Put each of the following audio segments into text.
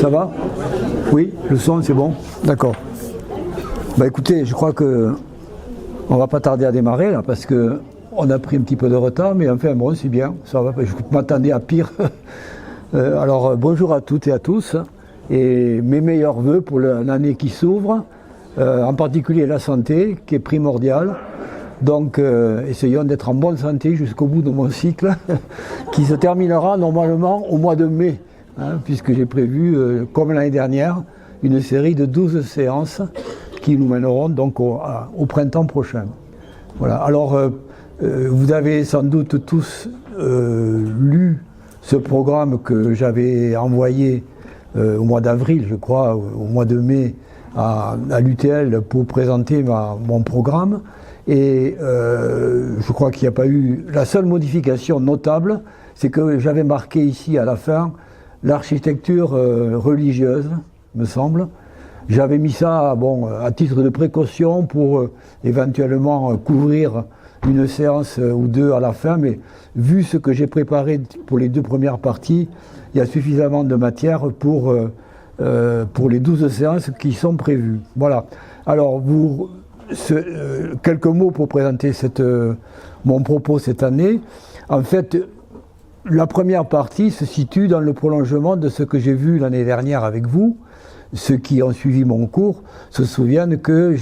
Ça va? Oui, le son c'est bon? D'accord. Bah écoutez, je crois que on va pas tarder à démarrer là parce que on a pris un petit peu de retard, mais enfin bon c'est bien, ça va, je m'attendais à pire. Alors bonjour à toutes et à tous et mes meilleurs voeux pour l'année qui s'ouvre, en particulier la santé qui est primordiale. Donc essayons d'être en bonne santé jusqu'au bout de mon cycle qui se terminera normalement au mois de mai, puisque j'ai prévu, comme l'année dernière, une série de 12 séances qui nous mèneront donc au printemps prochain. Voilà. Alors vous avez sans doute tous lu ce programme que j'avais envoyé au mois d'avril, je crois, au mois de mai à l'UTL pour présenter mon programme. Et je crois qu'il n'y a pas eu... La seule modification notable, c'est que j'avais marqué ici à la fin l'architecture religieuse, me semble. J'avais mis ça à titre de précaution pour éventuellement couvrir une séance ou deux à la fin, mais vu ce que j'ai préparé pour les deux premières parties, il y a suffisamment de matière pour les 12 séances qui sont prévues. Voilà. Alors, quelques mots pour présenter mon propos cette année. En fait, la première partie se situe dans le prolongement de ce que j'ai vu l'année dernière avec vous. Ceux qui ont suivi mon cours se souviennent que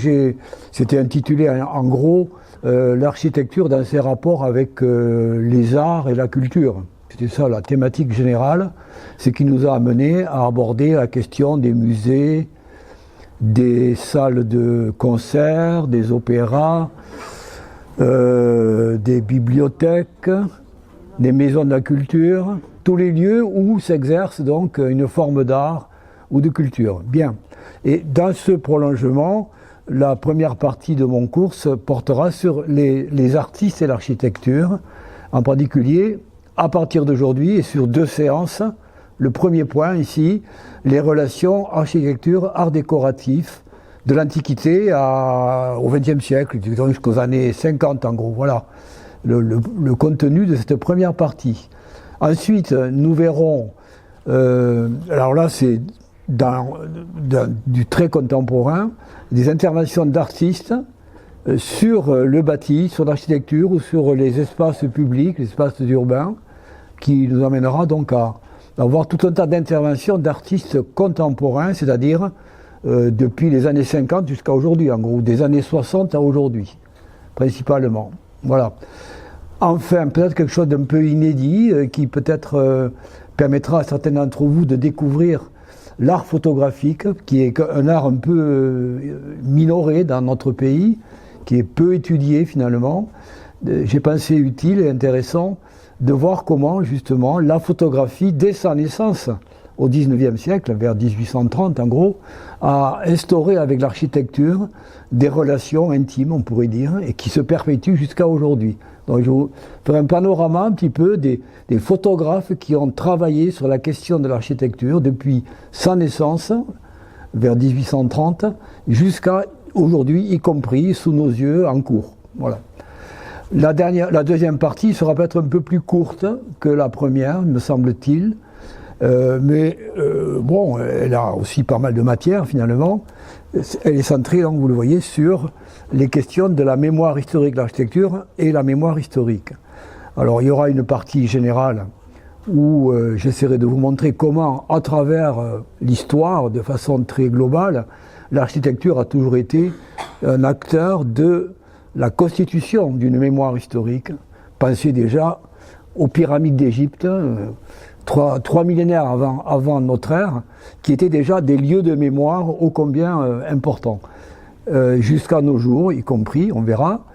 c'était intitulé en gros l'architecture dans ses rapports avec les arts et la culture. C'était ça la thématique générale, ce qui nous a amené à aborder la question des musées, des salles de concert, des opéras, des bibliothèques, des maisons de la culture, tous les lieux où s'exerce donc une forme d'art ou de culture. Bien. Et dans ce prolongement, la première partie de mon cours portera sur les artistes et l'architecture, en particulier à partir d'aujourd'hui et sur 2 séances. Le premier point ici, les relations architecture-art décoratif de l'Antiquité au XXe siècle, jusqu'aux années 50 en gros. Voilà le contenu de cette première partie. Ensuite, nous verrons, alors là c'est du très contemporain, des interventions d'artistes sur le bâti, sur l'architecture ou sur les espaces publics, les espaces urbains, qui nous amènera donc à avoir tout un tas d'interventions d'artistes contemporains, c'est-à-dire depuis les années 50 jusqu'à aujourd'hui, en gros, des années 60 à aujourd'hui, principalement. Voilà. Enfin, peut-être quelque chose d'un peu inédit, qui peut-être permettra à certains d'entre vous de découvrir l'art photographique, qui est un art un peu minoré dans notre pays, qui est peu étudié finalement. J'ai pensé utile et intéressant de voir comment justement la photographie, dès sa naissance au XIXe siècle, vers 1830 en gros, a instauré avec l'architecture des relations intimes, on pourrait dire, et qui se perpétuent jusqu'à aujourd'hui. Donc je vous ferai un panorama un petit peu des photographes qui ont travaillé sur la question de l'architecture depuis sa naissance, vers 1830, jusqu'à aujourd'hui, y compris sous nos yeux en cours. Voilà. La deuxième partie sera peut-être un peu plus courte que la première, me semble-t-il, mais bon, elle a aussi pas mal de matière finalement. Elle est centrée, donc, vous le voyez, sur les questions de la mémoire historique de l'architecture et la mémoire historique. Alors il y aura une partie générale où j'essaierai de vous montrer comment, à travers l'histoire, de façon très globale, l'architecture a toujours été un acteur de la constitution d'une mémoire historique. Pensez déjà aux pyramides d'Égypte, 3 millénaires avant notre ère, qui étaient déjà des lieux de mémoire ô combien importants. Jusqu'à nos jours, y compris, on verra.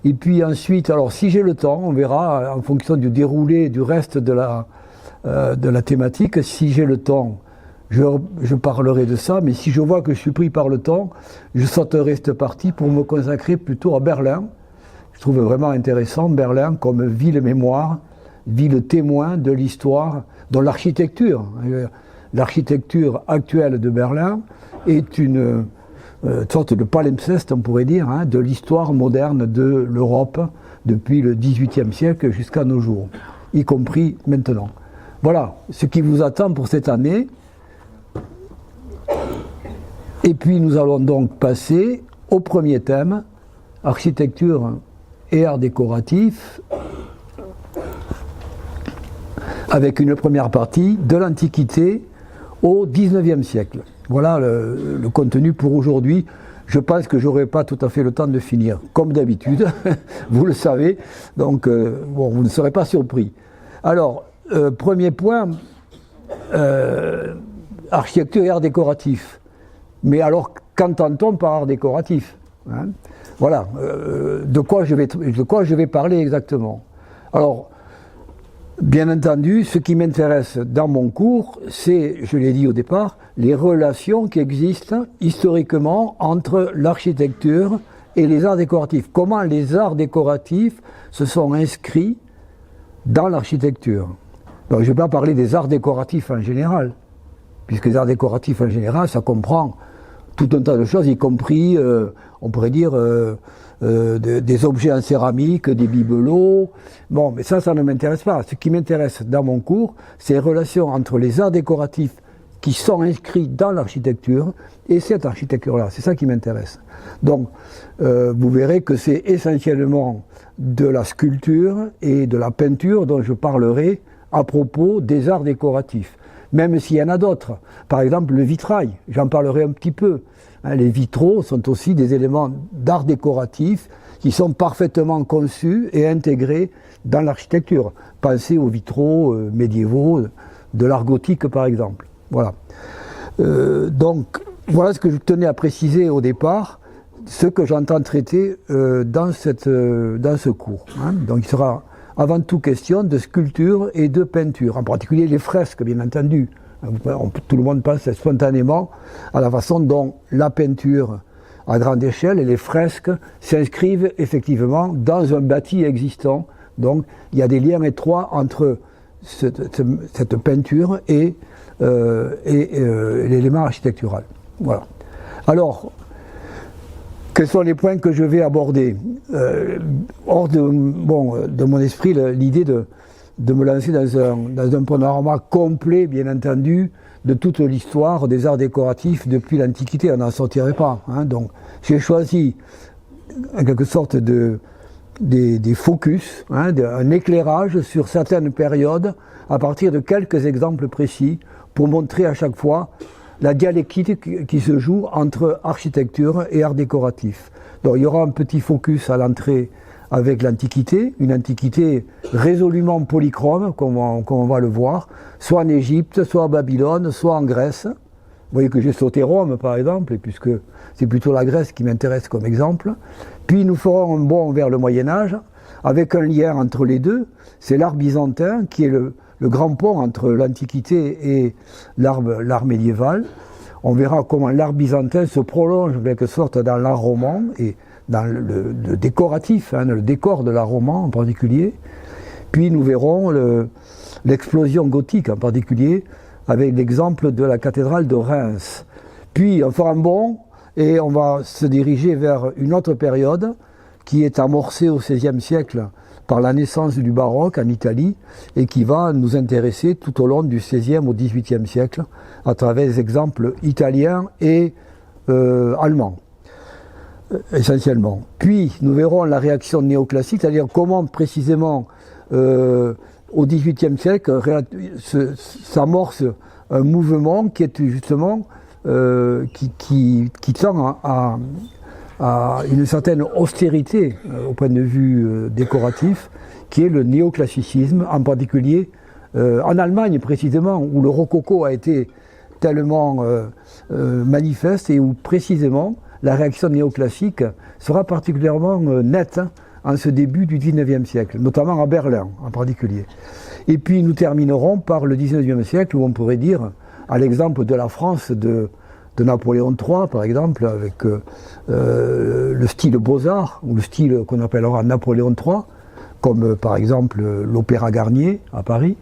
Et puis ensuite, alors si j'ai le temps, on verra en fonction du déroulé du reste de la thématique, si j'ai le temps, je parlerai de ça, mais si je vois que je suis pris par le temps, je sauterai cette partie pour me consacrer plutôt à Berlin. Je trouve vraiment intéressant Berlin comme ville mémoire, ville témoin de l'histoire, dont l'architecture actuelle de Berlin est une sorte de palimpseste, on pourrait dire, de l'histoire moderne de l'Europe depuis le XVIIIe siècle jusqu'à nos jours, y compris maintenant. Voilà ce qui vous attend pour cette année. Et puis nous allons donc passer au premier thème, architecture et art décoratif, avec une première partie de l'Antiquité au XIXe siècle. Voilà le contenu pour aujourd'hui. Je pense que je n'aurai pas tout à fait le temps de finir, comme d'habitude, vous le savez, donc bon, vous ne serez pas surpris. Alors, premier point, architecture et art décoratif. Mais alors, qu'entend-on par art décoratif, hein? Voilà, de quoi je vais parler exactement. Alors, bien entendu, ce qui m'intéresse dans mon cours, c'est, je l'ai dit au départ, les relations qui existent historiquement entre l'architecture et les arts décoratifs. Comment les arts décoratifs se sont inscrits dans l'architecture. Donc, je ne vais pas parler des arts décoratifs en général, puisque les arts décoratifs en général, ça comprend tout un tas de choses, y compris, on pourrait dire, des objets en céramique, des bibelots. Bon, mais ça ne m'intéresse pas. Ce qui m'intéresse dans mon cours, c'est les relations entre les arts décoratifs qui sont inscrits dans l'architecture et cette architecture-là. C'est ça qui m'intéresse. Donc, vous verrez que c'est essentiellement de la sculpture et de la peinture dont je parlerai à propos des arts décoratifs. Même s'il y en a d'autres. Par exemple, le vitrail, j'en parlerai un petit peu. Les vitraux sont aussi des éléments d'art décoratif qui sont parfaitement conçus et intégrés dans l'architecture. Pensez aux vitraux médiévaux de l'art gothique, par exemple. Voilà. Donc, voilà ce que je tenais à préciser au départ, ce que j'entends traiter dans ce cours. Hein. Donc, il sera avant tout question de sculpture et de peinture, en particulier les fresques, bien entendu. Tout le monde pense spontanément à la façon dont la peinture à grande échelle et les fresques s'inscrivent effectivement dans un bâti existant. Donc il y a des liens étroits entre cette peinture et l'élément architectural. Voilà. Alors, quels sont les points que je vais aborder? Hors de mon esprit, l'idée de me lancer dans un panorama complet, bien entendu, de toute l'histoire des arts décoratifs depuis l'Antiquité. On n'en sortirait pas. Hein. Donc, j'ai choisi, en quelque sorte, des focus, hein, un éclairage sur certaines périodes, à partir de quelques exemples précis, pour montrer à chaque fois la dialectique qui se joue entre architecture et art décoratif. Donc il y aura un petit focus à l'entrée avec l'Antiquité, une Antiquité résolument polychrome, comme on va le voir, soit en Égypte, soit à Babylone, soit en Grèce. Vous voyez que j'ai sauté Rome, par exemple, puisque c'est plutôt la Grèce qui m'intéresse comme exemple. Puis nous ferons un bond vers le Moyen-Âge, avec un lien entre les deux, c'est l'art byzantin, qui est le grand pont entre l'Antiquité et l'art médiéval. On verra comment l'art byzantin se prolonge en quelque sorte dans l'art roman et dans le décoratif, hein, le décor de l'art roman en particulier. Puis nous verrons l'explosion gothique en particulier avec l'exemple de la cathédrale de Reims. Puis on fera un bond et on va se diriger vers une autre période qui est amorcée au XVIe siècle par la naissance du baroque en Italie et qui va nous intéresser tout au long du XVIe au XVIIIe siècle à travers des exemples italiens et allemands essentiellement. Puis nous verrons la réaction néoclassique, c'est-à-dire comment précisément au XVIIIe siècle s'amorce un mouvement qui est justement qui tend à une certaine austérité au point de vue décoratif, qui est le néoclassicisme, en particulier en Allemagne précisément, où le rococo a été tellement manifeste et où précisément la réaction néoclassique sera particulièrement nette en ce début du XIXe siècle, notamment à Berlin en particulier. Et puis nous terminerons par le XIXe siècle, où on pourrait dire, à l'exemple de la France de Napoléon III, par exemple, avec le style Beaux-Arts, ou le style qu'on appellera Napoléon III, comme par exemple l'Opéra Garnier à Paris,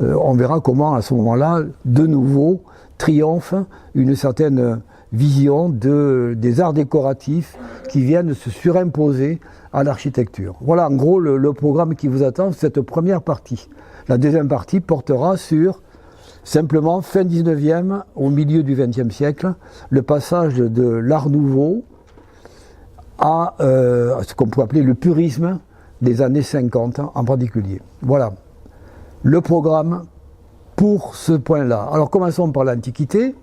on verra comment à ce moment-là, de nouveau, triomphe une certaine vision des arts décoratifs qui viennent se surimposer à l'architecture. Voilà en gros le programme qui vous attend, cette première partie. La deuxième partie portera sur simplement, fin 19e, au milieu du XXe siècle, le passage de l'Art nouveau à ce qu'on pourrait appeler le purisme des années 50 en particulier. Voilà le programme pour ce point-là. Alors commençons par l'Antiquité,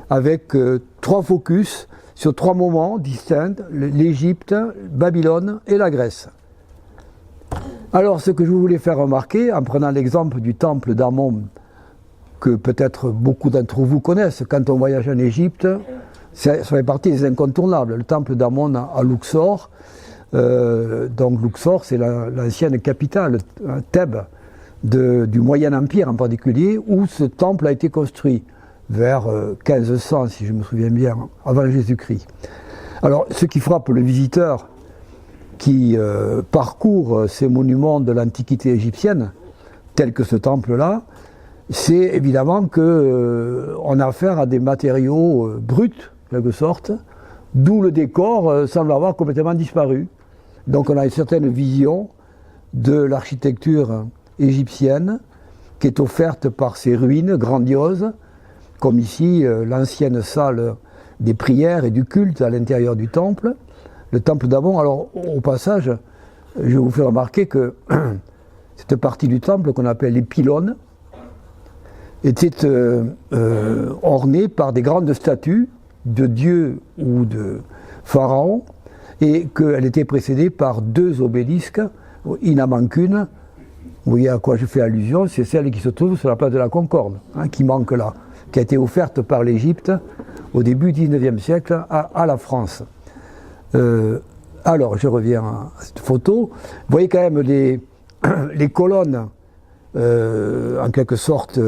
avec 3 focus sur 3 moments distincts, l'Égypte, Babylone et la Grèce. Alors ce que je voulais faire remarquer, en prenant l'exemple du temple d'Amon, que peut-être beaucoup d'entre vous connaissent, quand on voyage en Égypte, ça fait partie des incontournables. Le temple d'Amon à Luxor, donc Luxor c'est l'ancienne capitale, Thèbes, du Moyen Empire en particulier, où ce temple a été construit vers 1500, si je me souviens bien, avant Jésus-Christ. Alors ce qui frappe le visiteur qui parcourt ces monuments de l'Antiquité égyptienne, tels que ce temple-là, c'est évidemment qu'on a affaire à des matériaux bruts, en quelque sorte, d'où le décor semble avoir complètement disparu. Donc on a une certaine vision de l'architecture égyptienne qui est offerte par ces ruines grandioses, comme ici l'ancienne salle des prières et du culte à l'intérieur du temple, le temple d'Amon. Alors au passage, je vais vous faire remarquer que cette partie du temple qu'on appelle les pylônes était ornée par des grandes statues de dieux ou de pharaons, et qu'elle était précédée par 2 obélisques. Il n'en manque une. Vous voyez à quoi je fais allusion, c'est celle qui se trouve sur la place de la Concorde, qui manque là, qui a été offerte par l'Égypte au début du XIXe siècle à la France. Alors, je reviens à cette photo. Vous voyez quand même les colonnes, en quelque sorte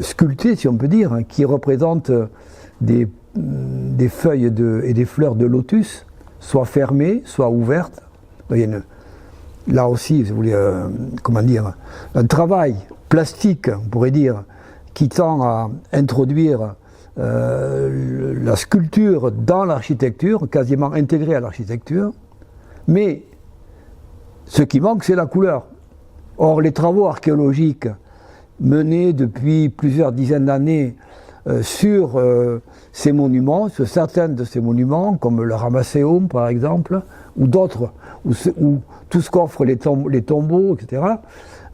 sculptées, si on peut dire, qui représentent des feuilles et des fleurs de lotus, soit fermées, soit ouvertes. Vous voyez, là aussi, si vous voulez, comment dire, un travail plastique, on pourrait dire, qui tend à introduire la sculpture dans l'architecture, quasiment intégrée à l'architecture, mais ce qui manque, c'est la couleur. Or, les travaux archéologiques menés depuis plusieurs dizaines d'années sur ces monuments, sur certains de ces monuments, comme le Ramesséum par exemple, ou d'autres, où tout ce qu'offrent les tombeaux, etc.,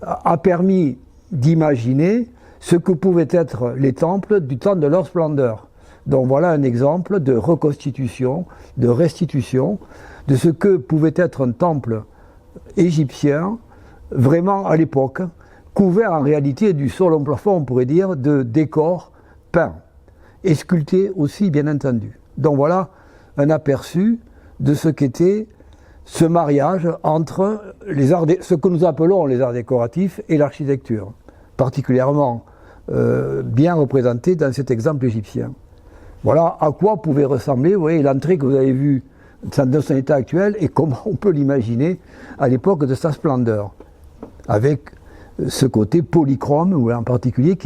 a permis d'imaginer ce que pouvaient être les temples du temps de leur splendeur. Donc voilà un exemple de reconstitution, de restitution, de ce que pouvait être un temple égyptien, vraiment à l'époque, couvert en réalité du sol au plafond, on pourrait dire, de décors peints, et sculptés aussi, bien entendu. Donc voilà un aperçu de ce qu'était ce mariage entre ce que nous appelons les arts décoratifs et l'architecture, particulièrement bien représenté dans cet exemple égyptien. Voilà à quoi pouvait ressembler, vous voyez, l'entrée que vous avez vue dans son état actuel et comment on peut l'imaginer à l'époque de sa splendeur, avec ce côté polychrome, en particulier,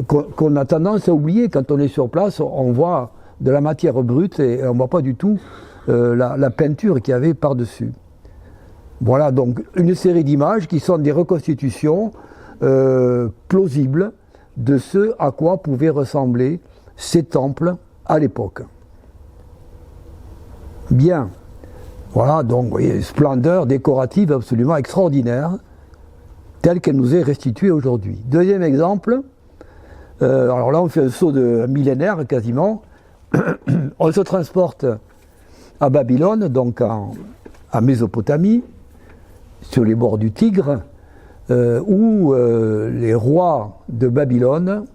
qu'on a tendance à oublier. Quand on est sur place, on voit de la matière brute et on ne voit pas du tout la peinture qu'il y avait par-dessus. Voilà donc une série d'images qui sont des reconstitutions plausibles de ce à quoi pouvaient ressembler ces temples à l'époque. Bien, voilà donc vous voyez, splendeur décorative absolument extraordinaire, telle qu'elle nous est restituée aujourd'hui. Deuxième exemple, alors là on fait un saut de millénaire quasiment, on se transporte à Babylone, donc en Mésopotamie, sur les bords du Tigre, où les rois de Babylone,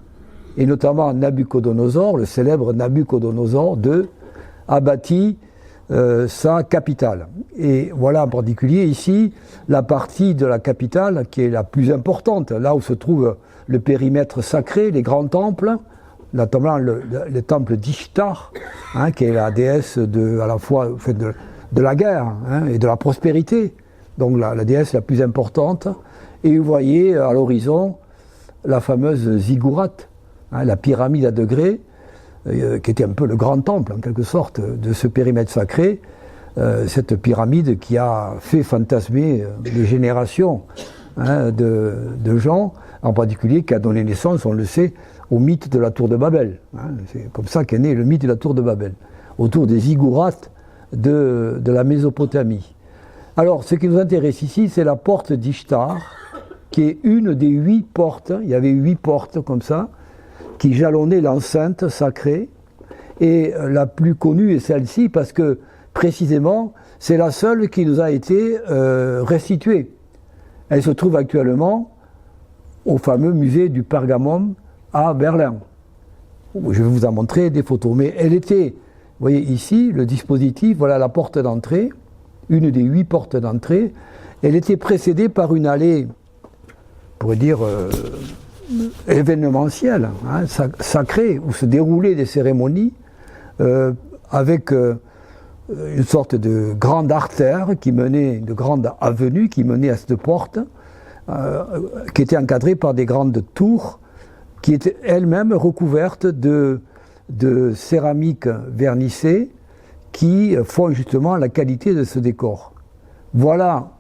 et notamment Nabuchodonosor, le célèbre Nabuchodonosor II, a bâti sa capitale. Et voilà en particulier ici la partie de la capitale qui est la plus importante, là où se trouve le périmètre sacré, les grands temples, notamment le temple d'Ishtar, qui est la déesse à la fois de la guerre et de la prospérité, donc la déesse la plus importante. Et vous voyez à l'horizon la fameuse ziggourate, la pyramide à degrés, qui était un peu le grand temple en quelque sorte de ce périmètre sacré, cette pyramide qui a fait fantasmer des générations hein, de gens, en particulier qui a donné naissance, on le sait, au mythe de la tour de Babel. Hein. C'est comme ça qu'est né le mythe de la tour de Babel, autour des ziggourats de la Mésopotamie. Alors, ce qui nous intéresse ici, c'est la porte d'Ishtar, qui est une des 8 portes, il y avait 8 portes comme ça, qui jalonnaient l'enceinte sacrée, et la plus connue est celle-ci, parce que, précisément, c'est la seule qui nous a été restituée. Elle se trouve actuellement au fameux musée du Pergamon à Berlin. Je vais vous en montrer des photos, mais elle était, vous voyez ici, le dispositif, voilà la porte d'entrée, une des 8 portes d'entrée. Elle était précédée par une allée, on pourrait dire, événementielle, hein, sacrée, où se déroulaient des cérémonies, avec une sorte de grande artère qui menait, de grande avenue qui menait à cette porte, qui était encadrée par des grandes tours, qui étaient elles-mêmes recouvertes de céramique vernissée, qui font justement la qualité de ce décor. Voilà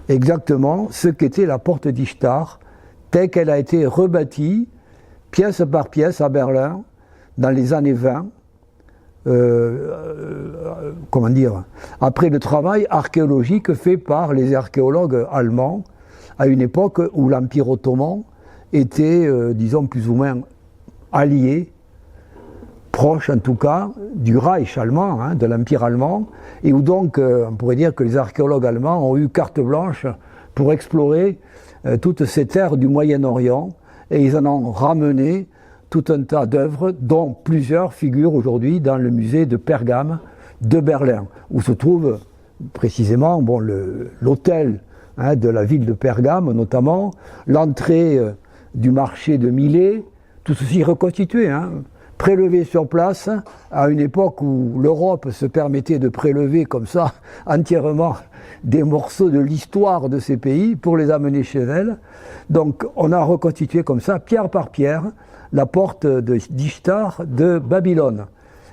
exactement ce qu'était la porte d'Ishtar, telle qu'elle a été rebâtie, pièce par pièce, à Berlin, dans les années 20, comment dire, après le travail archéologique fait par les archéologues allemands, à une époque où l'Empire ottoman était, disons, plus ou moins allié, proche en tout cas, du Reich allemand, hein, de l'Empire allemand, et où donc, on pourrait dire que les archéologues allemands ont eu carte blanche pour explorer toutes ces terres du Moyen-Orient, et ils en ont ramené tout un tas d'œuvres, dont plusieurs figurent aujourd'hui dans le musée de Pergame de Berlin, où se trouve précisément bon, l'hôtel hein, de la ville de Pergame, notamment, l'entrée du marché de Milet, tout ceci reconstitué, hein, prélevé sur place, à une époque où l'Europe se permettait de prélever comme ça entièrement des morceaux de l'histoire de ces pays pour les amener chez elle. Donc on a reconstitué comme ça, pierre par pierre, la porte d'Ishtar de Babylone.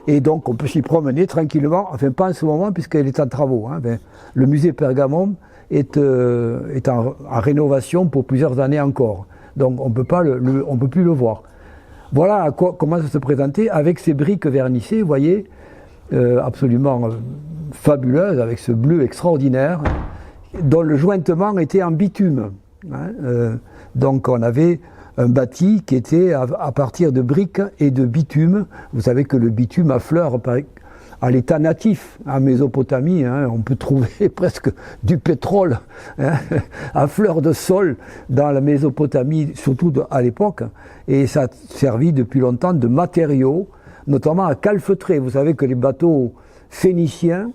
Et donc on peut s'y promener tranquillement, enfin pas en ce moment puisqu'elle est en travaux. Hein. Le musée Pergamon est en rénovation pour plusieurs années encore. Donc on peut plus le voir. Voilà comment ça se présentait avec ces briques vernissées, vous voyez, absolument fabuleuses, avec ce bleu extraordinaire, dont le jointement était en bitume. Hein, donc on avait un bâti qui était à partir de briques et de bitume. Vous savez que le bitume affleure à l'état natif en Mésopotamie, hein, on peut trouver presque du pétrole hein, à fleur de sol dans la Mésopotamie, surtout à l'époque, et ça a servi depuis longtemps de matériau, notamment à calfeutrer. Vous savez que les bateaux phéniciens,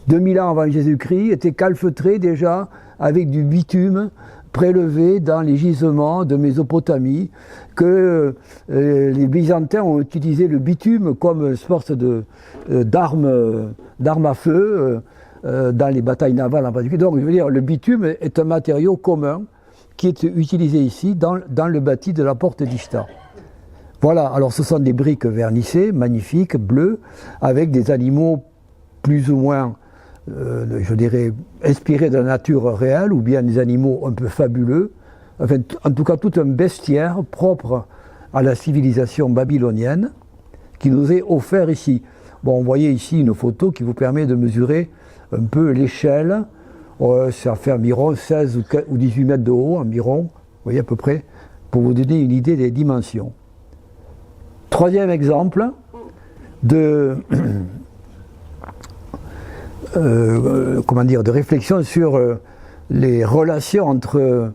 2000 ans avant Jésus-Christ, étaient calfeutrés déjà avec du bitume prélevé dans les gisements de Mésopotamie, que les Byzantins ont utilisé le bitume comme une sorte d'arme à feu dans les batailles navales en particulier. Donc je veux dire, le bitume est un matériau commun qui est utilisé ici dans le bâti de la porte d'Ishtar. Voilà, alors ce sont des briques vernissées, magnifiques, bleues, avec des animaux plus ou moins je dirais, inspirés de la nature réelle, ou bien des animaux un peu fabuleux, enfin, en tout cas tout un bestiaire propre à la civilisation babylonienne qui nous est offert ici. Bon, vous voyez ici une photo qui vous permet de mesurer un peu l'échelle, ça fait environ 16 ou 18 mètres de haut, environ, vous voyez à peu près, pour vous donner une idée des dimensions. Troisième exemple de... de réflexion sur les relations entre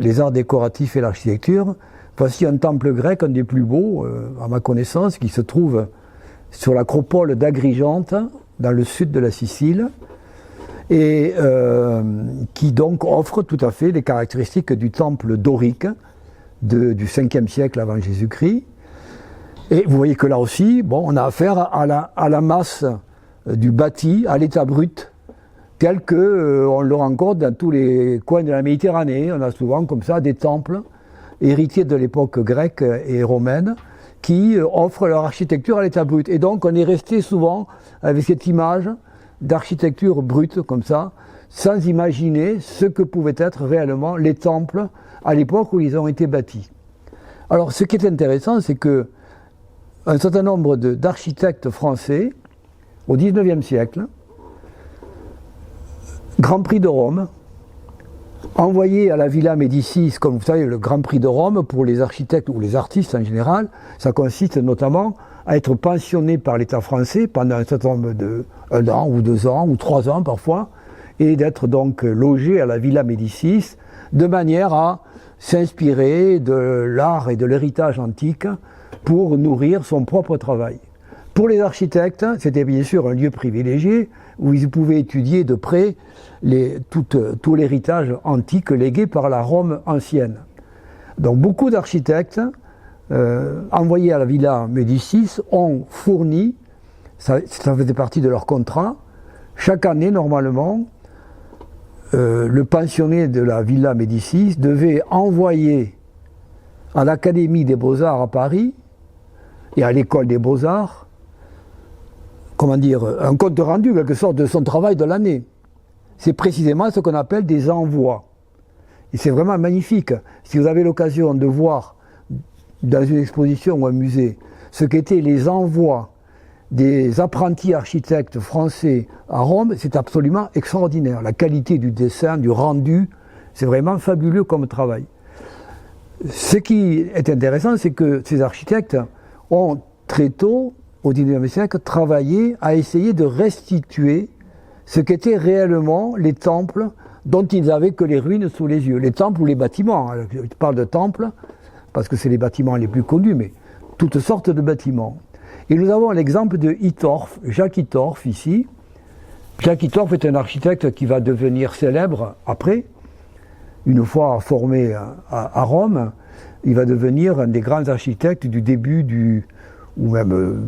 les arts décoratifs et l'architecture. Voici un temple grec, un des plus beaux, à ma connaissance, qui se trouve sur l'acropole d'Agrigente, dans le sud de la Sicile, et qui donc offre tout à fait les caractéristiques du temple dorique du 5e siècle avant Jésus-Christ. Et vous voyez que là aussi, bon, on a affaire à la masse du bâti à l'état brut, tel que on le rencontre dans tous les coins de la Méditerranée. On a souvent comme ça des temples héritiers de l'époque grecque et romaine qui offrent leur architecture à l'état brut. Et donc on est resté souvent avec cette image d'architecture brute comme ça, sans imaginer ce que pouvaient être réellement les temples à l'époque où ils ont été bâtis. Alors ce qui est intéressant, c'est que un certain nombre d'architectes français, au XIXe siècle, Grand Prix de Rome, envoyé à la Villa Médicis, comme vous savez, le Grand Prix de Rome, pour les architectes ou les artistes en général, ça consiste notamment à être pensionné par l'État français pendant un certain nombre de 1 an ou 2 ans ou 3 ans parfois, et d'être donc logé à la Villa Médicis de manière à s'inspirer de l'art et de l'héritage antique pour nourrir son propre travail. Pour les architectes, c'était bien sûr un lieu privilégié où ils pouvaient étudier de près tout l'héritage antique légué par la Rome ancienne. Donc beaucoup d'architectes envoyés à la Villa Médicis ont fourni, ça faisait partie de leur contrat, chaque année normalement, le pensionné de la Villa Médicis devait envoyer à l'Académie des Beaux-Arts à Paris et à l'École des Beaux-Arts, comment dire, un compte rendu, quelque sorte, de son travail de l'année. C'est précisément ce qu'on appelle des envois. Et c'est vraiment magnifique. Si vous avez l'occasion de voir dans une exposition ou un musée ce qu'étaient les envois des apprentis architectes français à Rome, c'est absolument extraordinaire. La qualité du dessin, du rendu, c'est vraiment fabuleux comme travail. Ce qui est intéressant, c'est que ces architectes ont très tôt, au XIXe siècle, travaillé à essayer de restituer ce qu'étaient réellement les temples dont ils n'avaient que les ruines sous les yeux. Les temples ou les bâtiments. Je parle de temples parce que c'est les bâtiments les plus connus, mais toutes sortes de bâtiments. Et nous avons l'exemple de Hittorf, Jacques Hittorf ici. Jacques Hittorf est un architecte qui va devenir célèbre après. Une fois formé à Rome, il va devenir un des grands architectes du début ou même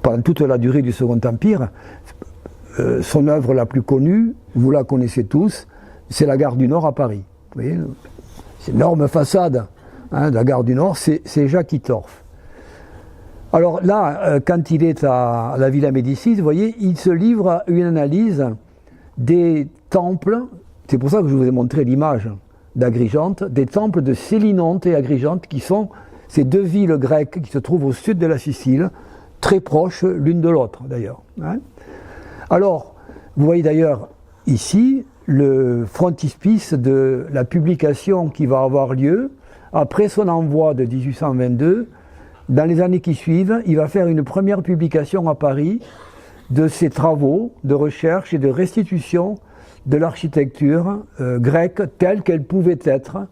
pendant toute la durée du Second Empire. Son œuvre la plus connue, vous la connaissez tous, c'est la gare du Nord à Paris. Vous voyez, c'est une énorme façade de la gare du Nord, c'est Jacques Hittorf. Alors là, quand il est à la Villa Médicis, vous voyez, il se livre à une analyse des temples, c'est pour ça que je vous ai montré l'image d'Agrigente, des temples de Sélinonte et Agrigente, qui sont ces 2 villes grecques qui se trouvent au sud de la Sicile, très proches l'une de l'autre d'ailleurs. Alors, vous voyez d'ailleurs ici le frontispice de la publication qui va avoir lieu après son envoi de 1822. Dans les années qui suivent, il va faire une première publication à Paris de ses travaux de recherche et de restitution de l'architecture grecque telle qu'elle pouvait être,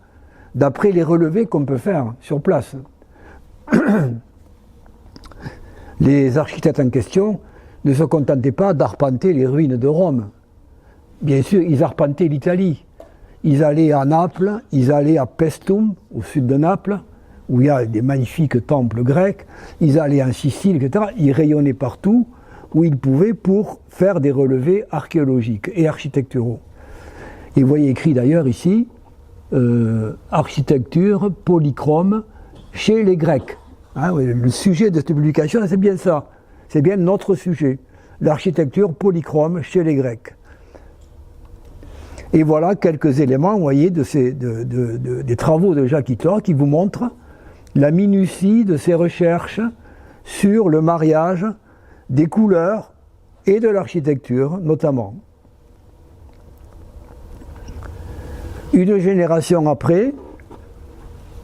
d'après les relevés qu'on peut faire sur place. Les architectes en question ne se contentaient pas d'arpenter les ruines de Rome. Bien sûr, ils arpentaient l'Italie. Ils allaient à Naples, ils allaient à Paestum, au sud de Naples, où il y a des magnifiques temples grecs. Ils allaient en Sicile, etc. Ils rayonnaient partout où ils pouvaient pour faire des relevés archéologiques et architecturaux. Et vous voyez écrit d'ailleurs ici, architecture polychrome chez les Grecs. Le sujet de cette publication, c'est bien ça. C'est bien notre sujet. L'architecture polychrome chez les Grecs. Et voilà quelques éléments, vous voyez, des travaux de Jacques Hittorf qui vous montrent la minutie de ses recherches sur le mariage des couleurs et de l'architecture, notamment. Une génération après,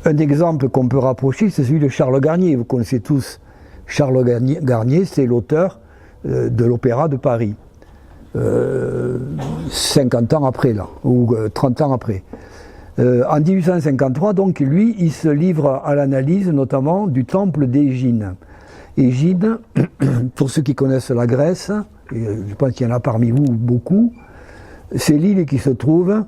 un exemple qu'on peut rapprocher, c'est celui de Charles Garnier. Vous connaissez tous Charles Garnier, c'est l'auteur de l'Opéra de Paris. 50 ans après, là, ou 30 ans après. En 1853, donc, lui, il se livre à l'analyse notamment du temple d'Égine. Égine, pour ceux qui connaissent la Grèce, et je pense qu'il y en a parmi vous beaucoup, c'est l'île qui se trouve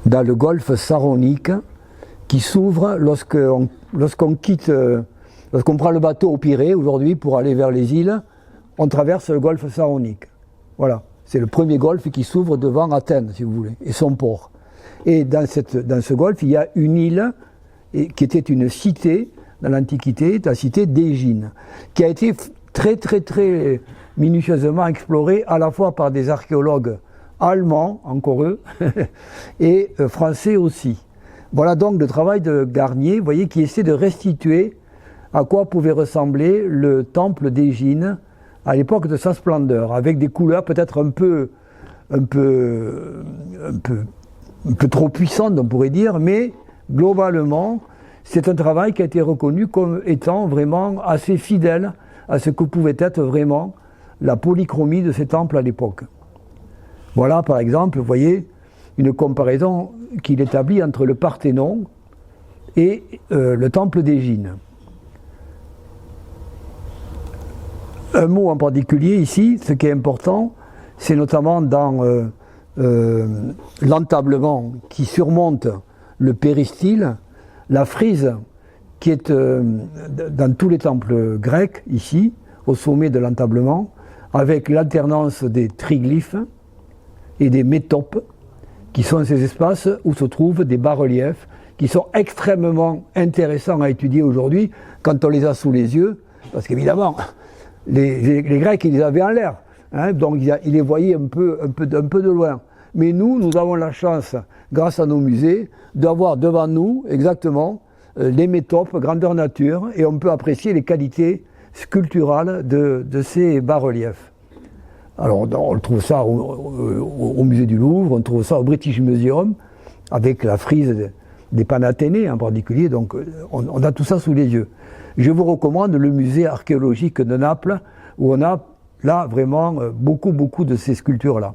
dans le golfe Saronique, qui s'ouvre lorsqu'on prend le bateau au Pirée aujourd'hui pour aller vers les îles, on traverse le golfe Saronique. Voilà, c'est le premier golfe qui s'ouvre devant Athènes, si vous voulez, et son port. Et dans ce golfe, il y a une île qui était une cité dans l'Antiquité, la cité d'Égine, qui a été très minutieusement explorés à la fois par des archéologues allemands, encore eux, et français aussi. Voilà donc le travail de Garnier, vous voyez, qui essaie de restituer à quoi pouvait ressembler le temple d'Égine à l'époque de sa splendeur, avec des couleurs peut-être un peu trop puissantes, on pourrait dire, mais globalement, c'est un travail qui a été reconnu comme étant vraiment assez fidèle à ce que pouvait être vraiment la polychromie de ces temples à l'époque. Voilà par exemple, vous voyez, une comparaison qu'il établit entre le Parthénon et le temple d'Égine. Un mot en particulier ici, ce qui est important, c'est notamment dans l'entablement qui surmonte le péristyle, la frise qui est dans tous les temples grecs, ici, au sommet de l'entablement, avec l'alternance des triglyphes et des métopes, qui sont ces espaces où se trouvent des bas-reliefs qui sont extrêmement intéressants à étudier aujourd'hui quand on les a sous les yeux, parce qu'évidemment, les Grecs, ils les avaient en l'air, hein, donc ils les voyaient un peu de loin. Mais nous avons la chance, grâce à nos musées, d'avoir devant nous exactement les métopes, grandeur nature, et on peut apprécier les qualités sculpturales de ces bas-reliefs. Alors on trouve ça au musée du Louvre, on trouve ça au British Museum, avec la frise des Panathénées en particulier, donc on a tout ça sous les yeux. Je vous recommande le musée archéologique de Naples, où on a là vraiment beaucoup de ces sculptures-là.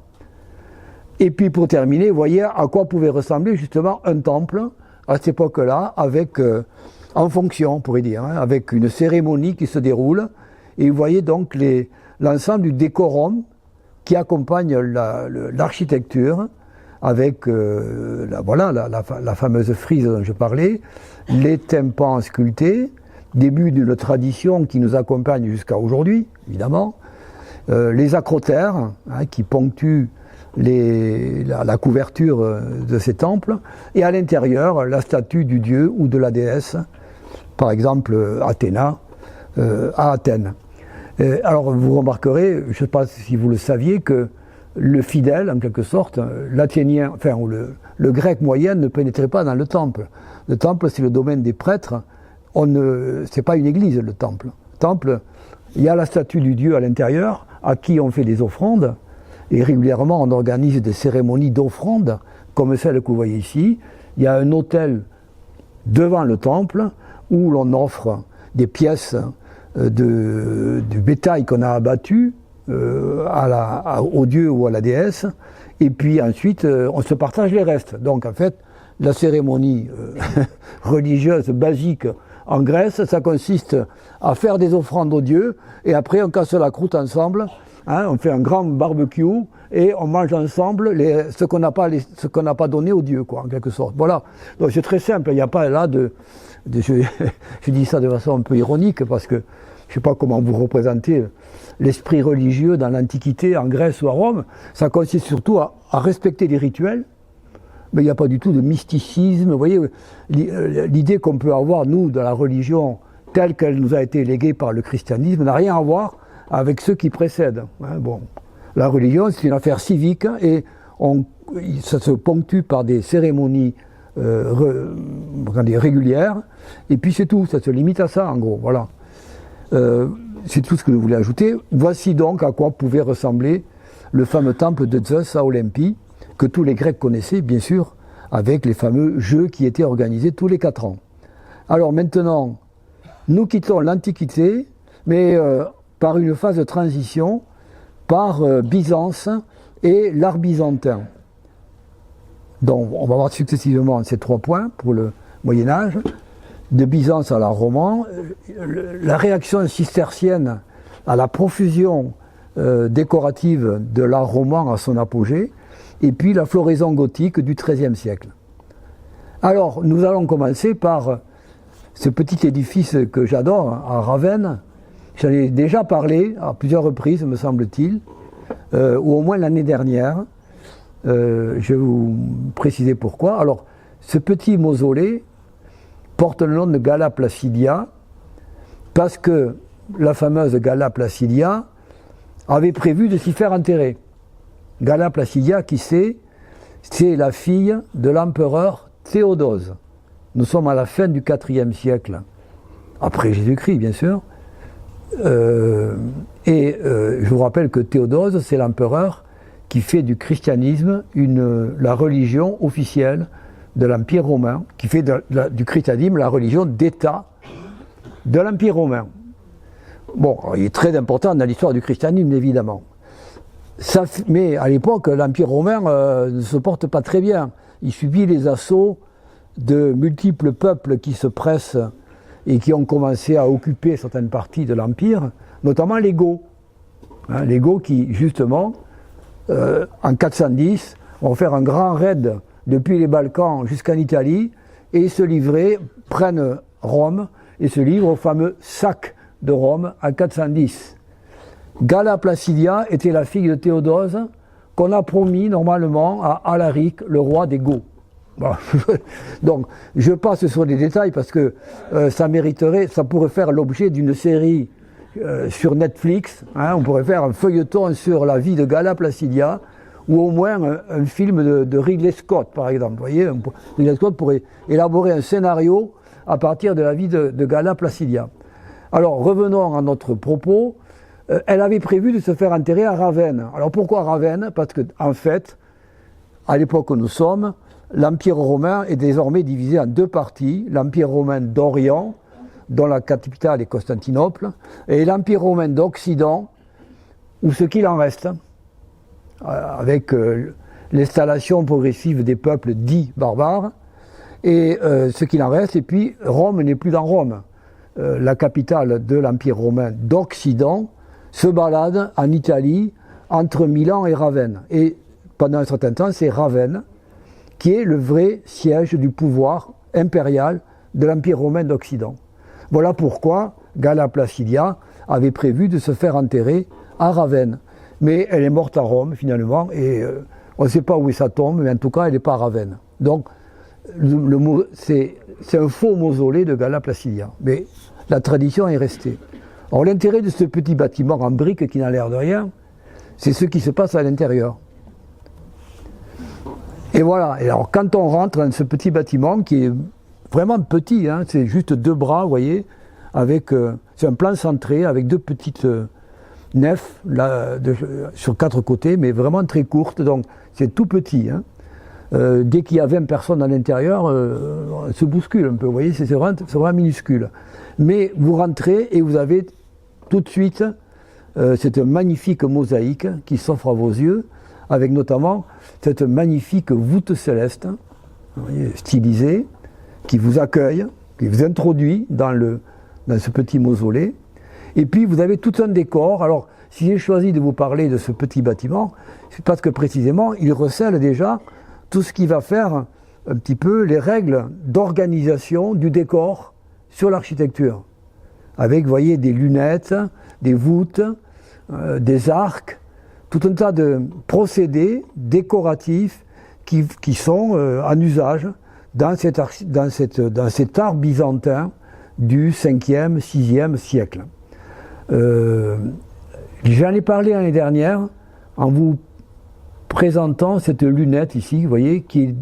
Et puis pour terminer, vous voyez à quoi pouvait ressembler justement un temple à cette époque-là, avec, en fonction, on pourrait dire, hein, avec une cérémonie qui se déroule, et vous voyez donc l'ensemble du décorum qui accompagne l'architecture, avec la fameuse frise dont je parlais, les tympans sculptés, début d'une tradition qui nous accompagne jusqu'à aujourd'hui, évidemment, les acrotères hein, qui ponctuent la couverture de ces temples, et à l'intérieur, la statue du dieu ou de la déesse, par exemple Athéna, à Athènes. Alors vous remarquerez, je ne sais pas si vous le saviez, que le fidèle, en quelque sorte, l'athénien, enfin le grec moyen ne pénétrait pas dans le temple. Le temple, c'est le domaine des prêtres. C'est pas une église, le temple. Le temple, il y a la statue du dieu à l'intérieur, à qui on fait des offrandes, et régulièrement on organise des cérémonies d'offrandes, comme celle que vous voyez ici. Il y a un autel devant le temple, où l'on offre des pièces du bétail qu'on a abattu au dieu ou à la déesse, et puis ensuite on se partage les restes. Donc en fait, la cérémonie religieuse basique en Grèce, ça consiste à faire des offrandes aux dieux, et après on casse la croûte ensemble, hein, on fait un grand barbecue, et on mange ensemble ce qu'on n'a pas donné aux dieux, quoi, en quelque sorte. Voilà. Donc c'est très simple, il n'y a pas là je dis ça de façon un peu ironique, parce que je ne sais pas comment vous représentez l'esprit religieux dans l'Antiquité, en Grèce ou à Rome. Ça consiste surtout à respecter les rituels, mais il n'y a pas du tout de mysticisme. Vous voyez, l'idée qu'on peut avoir, nous, de la religion telle qu'elle nous a été léguée par le christianisme, n'a rien à voir avec ceux qui précèdent. Hein, bon. La religion, c'est une affaire civique, et ça se ponctue par des cérémonies régulières, et puis c'est tout, ça se limite à ça, en gros. Voilà. C'est tout ce que je voulais ajouter. Voici donc à quoi pouvait ressembler le fameux temple de Zeus à Olympie, que tous les Grecs connaissaient, bien sûr, avec les fameux jeux qui étaient organisés tous les 4 ans. Alors maintenant, nous quittons l'Antiquité, mais par une phase de transition, par Byzance et l'art byzantin. Donc on va voir successivement ces 3 points pour le Moyen-Âge. De Byzance à l'art roman, la réaction cistercienne à la profusion décorative de l'art roman à son apogée, et puis la floraison gothique du XIIIe siècle. Alors, nous allons commencer par ce petit édifice que j'adore, à Ravenne. J'en ai déjà parlé à plusieurs reprises, me semble-t-il, ou au moins l'année dernière. Je vais vous préciser pourquoi. Alors, ce petit mausolée porte le nom de Galla Placidia, parce que la fameuse Galla Placidia avait prévu de s'y faire enterrer. Galla Placidia, qui c'est la fille de l'empereur Théodose. Nous sommes à la fin du IVe siècle, après Jésus-Christ bien sûr. Je vous rappelle que Théodose, c'est l'empereur qui fait du christianisme la religion officielle de l'Empire romain, qui fait du christianisme la religion d'État de l'Empire romain. Bon, il est très important dans l'histoire du christianisme, évidemment. Mais à l'époque, l'Empire romain ne se porte pas très bien. Il subit les assauts de multiples peuples qui se pressent et qui ont commencé à occuper certaines parties de l'Empire, notamment les Goths. Les Goths qui, justement, en 410, vont faire un grand raid depuis les Balkans jusqu'en Italie et prennent Rome et se livrent au fameux sac de Rome en 410. Galla Placidia était la fille de Théodose qu'on a promis normalement à Alaric, le roi des Goths. Bon. Donc je passe sur les détails parce que ça pourrait faire l'objet d'une série sur Netflix. On pourrait faire un feuilleton sur la vie de Galla Placidia ou au moins un film de Ridley Scott par exemple. Vous voyez, Ridley Scott pourrait élaborer un scénario à partir de la vie de Galla Placidia. Alors revenons à notre propos. Elle avait prévu de se faire enterrer à Ravenne. Alors pourquoi Ravenne? Parce que en fait, à l'époque où nous sommes, l'Empire romain est désormais divisé en deux parties. L'Empire romain d'Orient, dont la capitale est Constantinople, et l'Empire romain d'Occident, ou ce qu'il en reste, avec l'installation progressive des peuples dits barbares, et ce qu'il en reste, et puis Rome n'est plus dans Rome. La capitale de l'Empire romain d'Occident se balade en Italie entre Milan et Ravenne. Et pendant un certain temps, c'est Ravenne qui est le vrai siège du pouvoir impérial de l'Empire romain d'Occident. Voilà pourquoi Galla Placidia avait prévu de se faire enterrer à Ravenne. Mais elle est morte à Rome finalement, et on ne sait pas où est sa tombe, mais en tout cas elle n'est pas à Ravenne. Donc c'est un faux mausolée de Galla Placidia, mais la tradition est restée. Alors l'intérêt de ce petit bâtiment en briques qui n'a l'air de rien, c'est ce qui se passe à l'intérieur. Et voilà, et alors quand on rentre dans ce petit bâtiment qui est vraiment petit, c'est juste 2 bras, vous voyez, c'est un plan centré avec 2 petites nefs sur 4 côtés, mais vraiment très courtes, donc c'est tout petit. Dès qu'il y a 20 personnes à l'intérieur, on se bouscule un peu, vous voyez, c'est vraiment minuscule. Mais vous rentrez et vous avez tout de suite cette magnifique mosaïque qui s'offre à vos yeux, avec notamment cette magnifique voûte céleste, vous voyez, stylisée, qui vous accueille, qui vous introduit dans ce petit mausolée. Et puis vous avez tout un décor. Alors, si j'ai choisi de vous parler de ce petit bâtiment, c'est parce que précisément, il recèle déjà tout ce qui va faire un petit peu les règles d'organisation du décor sur l'architecture. Avec, vous voyez, des lunettes, des voûtes, des arcs, tout un tas de procédés décoratifs qui sont en usage dans cet art byzantin du 5e, 6e siècle. J'en ai parlé l'année dernière en vous présentant cette lunette ici, vous voyez, qui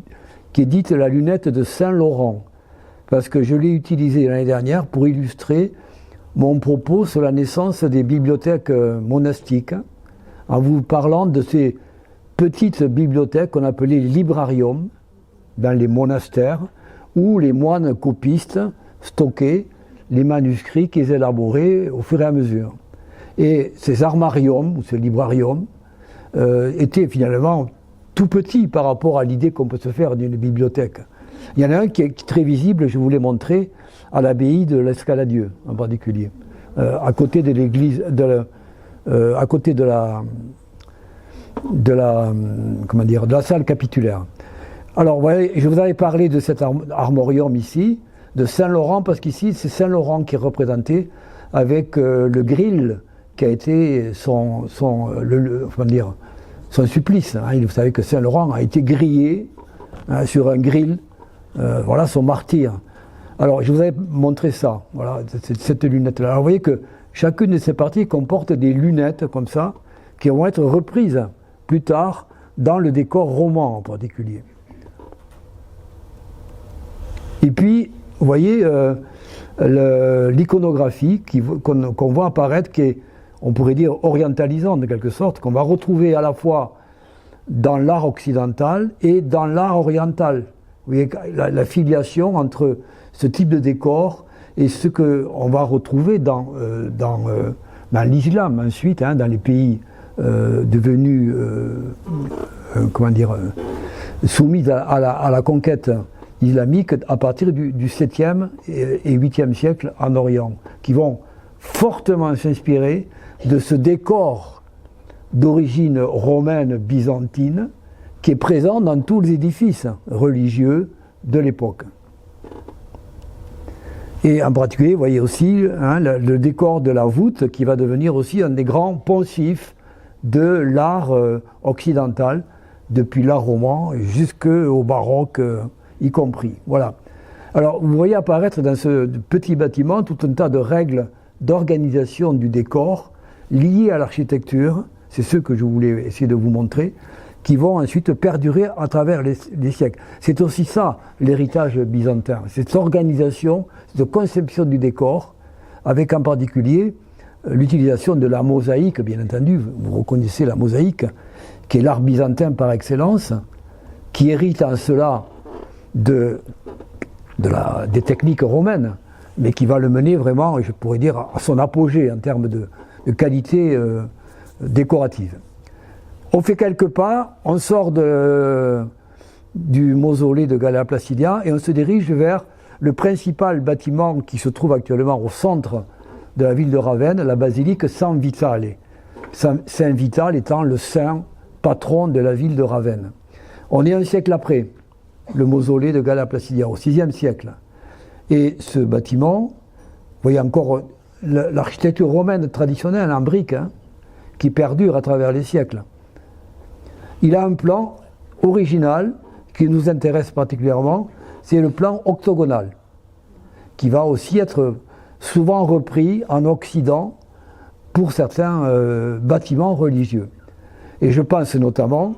est dite la lunette de Saint-Laurent, parce que je l'ai utilisée l'année dernière pour illustrer mon propos sur la naissance des bibliothèques monastiques, en vous parlant de ces petites bibliothèques qu'on appelait les librariums dans les monastères, où les moines copistes stockaient les manuscrits qu'ils élaboraient au fur et à mesure. Et ces armariums, ou ces librariums, étaient finalement tout petits par rapport à l'idée qu'on peut se faire d'une bibliothèque. Il y en a un qui est très visible, je vous l'ai montré, à l'abbaye de l'Escaladieu en particulier, à côté de l'église, à côté de la salle capitulaire. Alors, vous voyez, je vous avais parlé de cet armorium ici, de Saint-Laurent, parce qu'ici, c'est Saint-Laurent qui est représenté avec le grill qui a été son supplice. Vous savez que Saint-Laurent a été grillé sur un grill, voilà son martyr. Alors, je vous avais montré ça, voilà, cette lunette-là. Alors, vous voyez que chacune de ces parties comporte des lunettes comme ça, qui vont être reprises plus tard dans le décor roman en particulier. Et puis, vous voyez, l'iconographie qu'on voit apparaître, qui est, on pourrait dire, orientalisante de quelque sorte, qu'on va retrouver à la fois dans l'art occidental et dans l'art oriental. Vous voyez la filiation entre ce type de décor et ce qu'on va retrouver dans l'islam ensuite, hein, dans les pays devenus soumis à la conquête islamique à partir du 7e et 8e siècle en Orient, qui vont fortement s'inspirer de ce décor d'origine romaine byzantine qui est présent dans tous les édifices religieux de l'époque. Et en particulier, vous voyez aussi hein, le décor de la voûte qui va devenir aussi un des grands poncifs de l'art occidental, depuis l'art roman jusqu'au baroque y compris. Voilà. Alors, vous voyez apparaître dans ce petit bâtiment tout un tas de règles d'organisation du décor liées à l'architecture, c'est ce que je voulais essayer de vous montrer, qui vont ensuite perdurer à travers les siècles. C'est aussi ça, l'héritage byzantin, cette organisation, cette conception du décor, avec en particulier l'utilisation de la mosaïque, bien entendu, vous reconnaissez la mosaïque, qui est l'art byzantin par excellence, qui hérite en cela des techniques romaines, mais qui va le mener vraiment, je pourrais dire, à son apogée en termes de qualité décorative. On fait quelques pas, on sort du mausolée de Galla Placidia et on se dirige vers le principal bâtiment qui se trouve actuellement au centre de la ville de Ravenne, la basilique San Vitale. Saint Vital étant le saint patron de la ville de Ravenne. On est un siècle après le mausolée de Galla Placidia, au VIe siècle. Et ce bâtiment, vous voyez encore l'architecture romaine traditionnelle en briques, hein, qui perdure à travers les siècles. Il a un plan original qui nous intéresse particulièrement, c'est le plan octogonal, qui va aussi être souvent repris en Occident pour certains bâtiments religieux. Et je pense notamment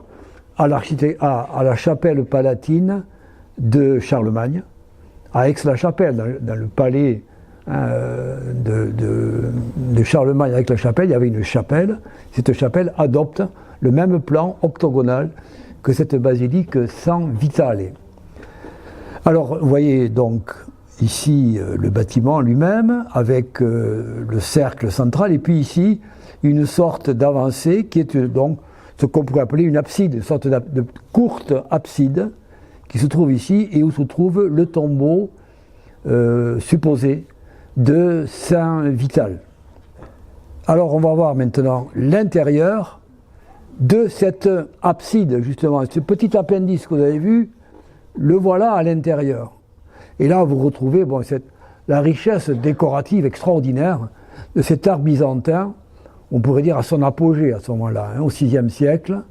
à la chapelle palatine de Charlemagne, à Aix-la-Chapelle, dans le palais de Charlemagne avec la chapelle, il y avait une chapelle. Cette chapelle adopte le même plan octogonal que cette basilique San Vitale. Alors, vous voyez donc ici le bâtiment lui-même avec le cercle central, et puis ici une sorte d'avancée qui est donc ce qu'on pourrait appeler une abside, une sorte de courte abside qui se trouve ici et où se trouve le tombeau supposé de Saint Vital. Alors on va voir maintenant l'intérieur de cette abside, justement. Ce petit appendice que vous avez vu, le voilà à l'intérieur. Et là vous retrouvez la richesse décorative extraordinaire de cet art byzantin, on pourrait dire à son apogée à ce moment-là, hein, au VIe siècle.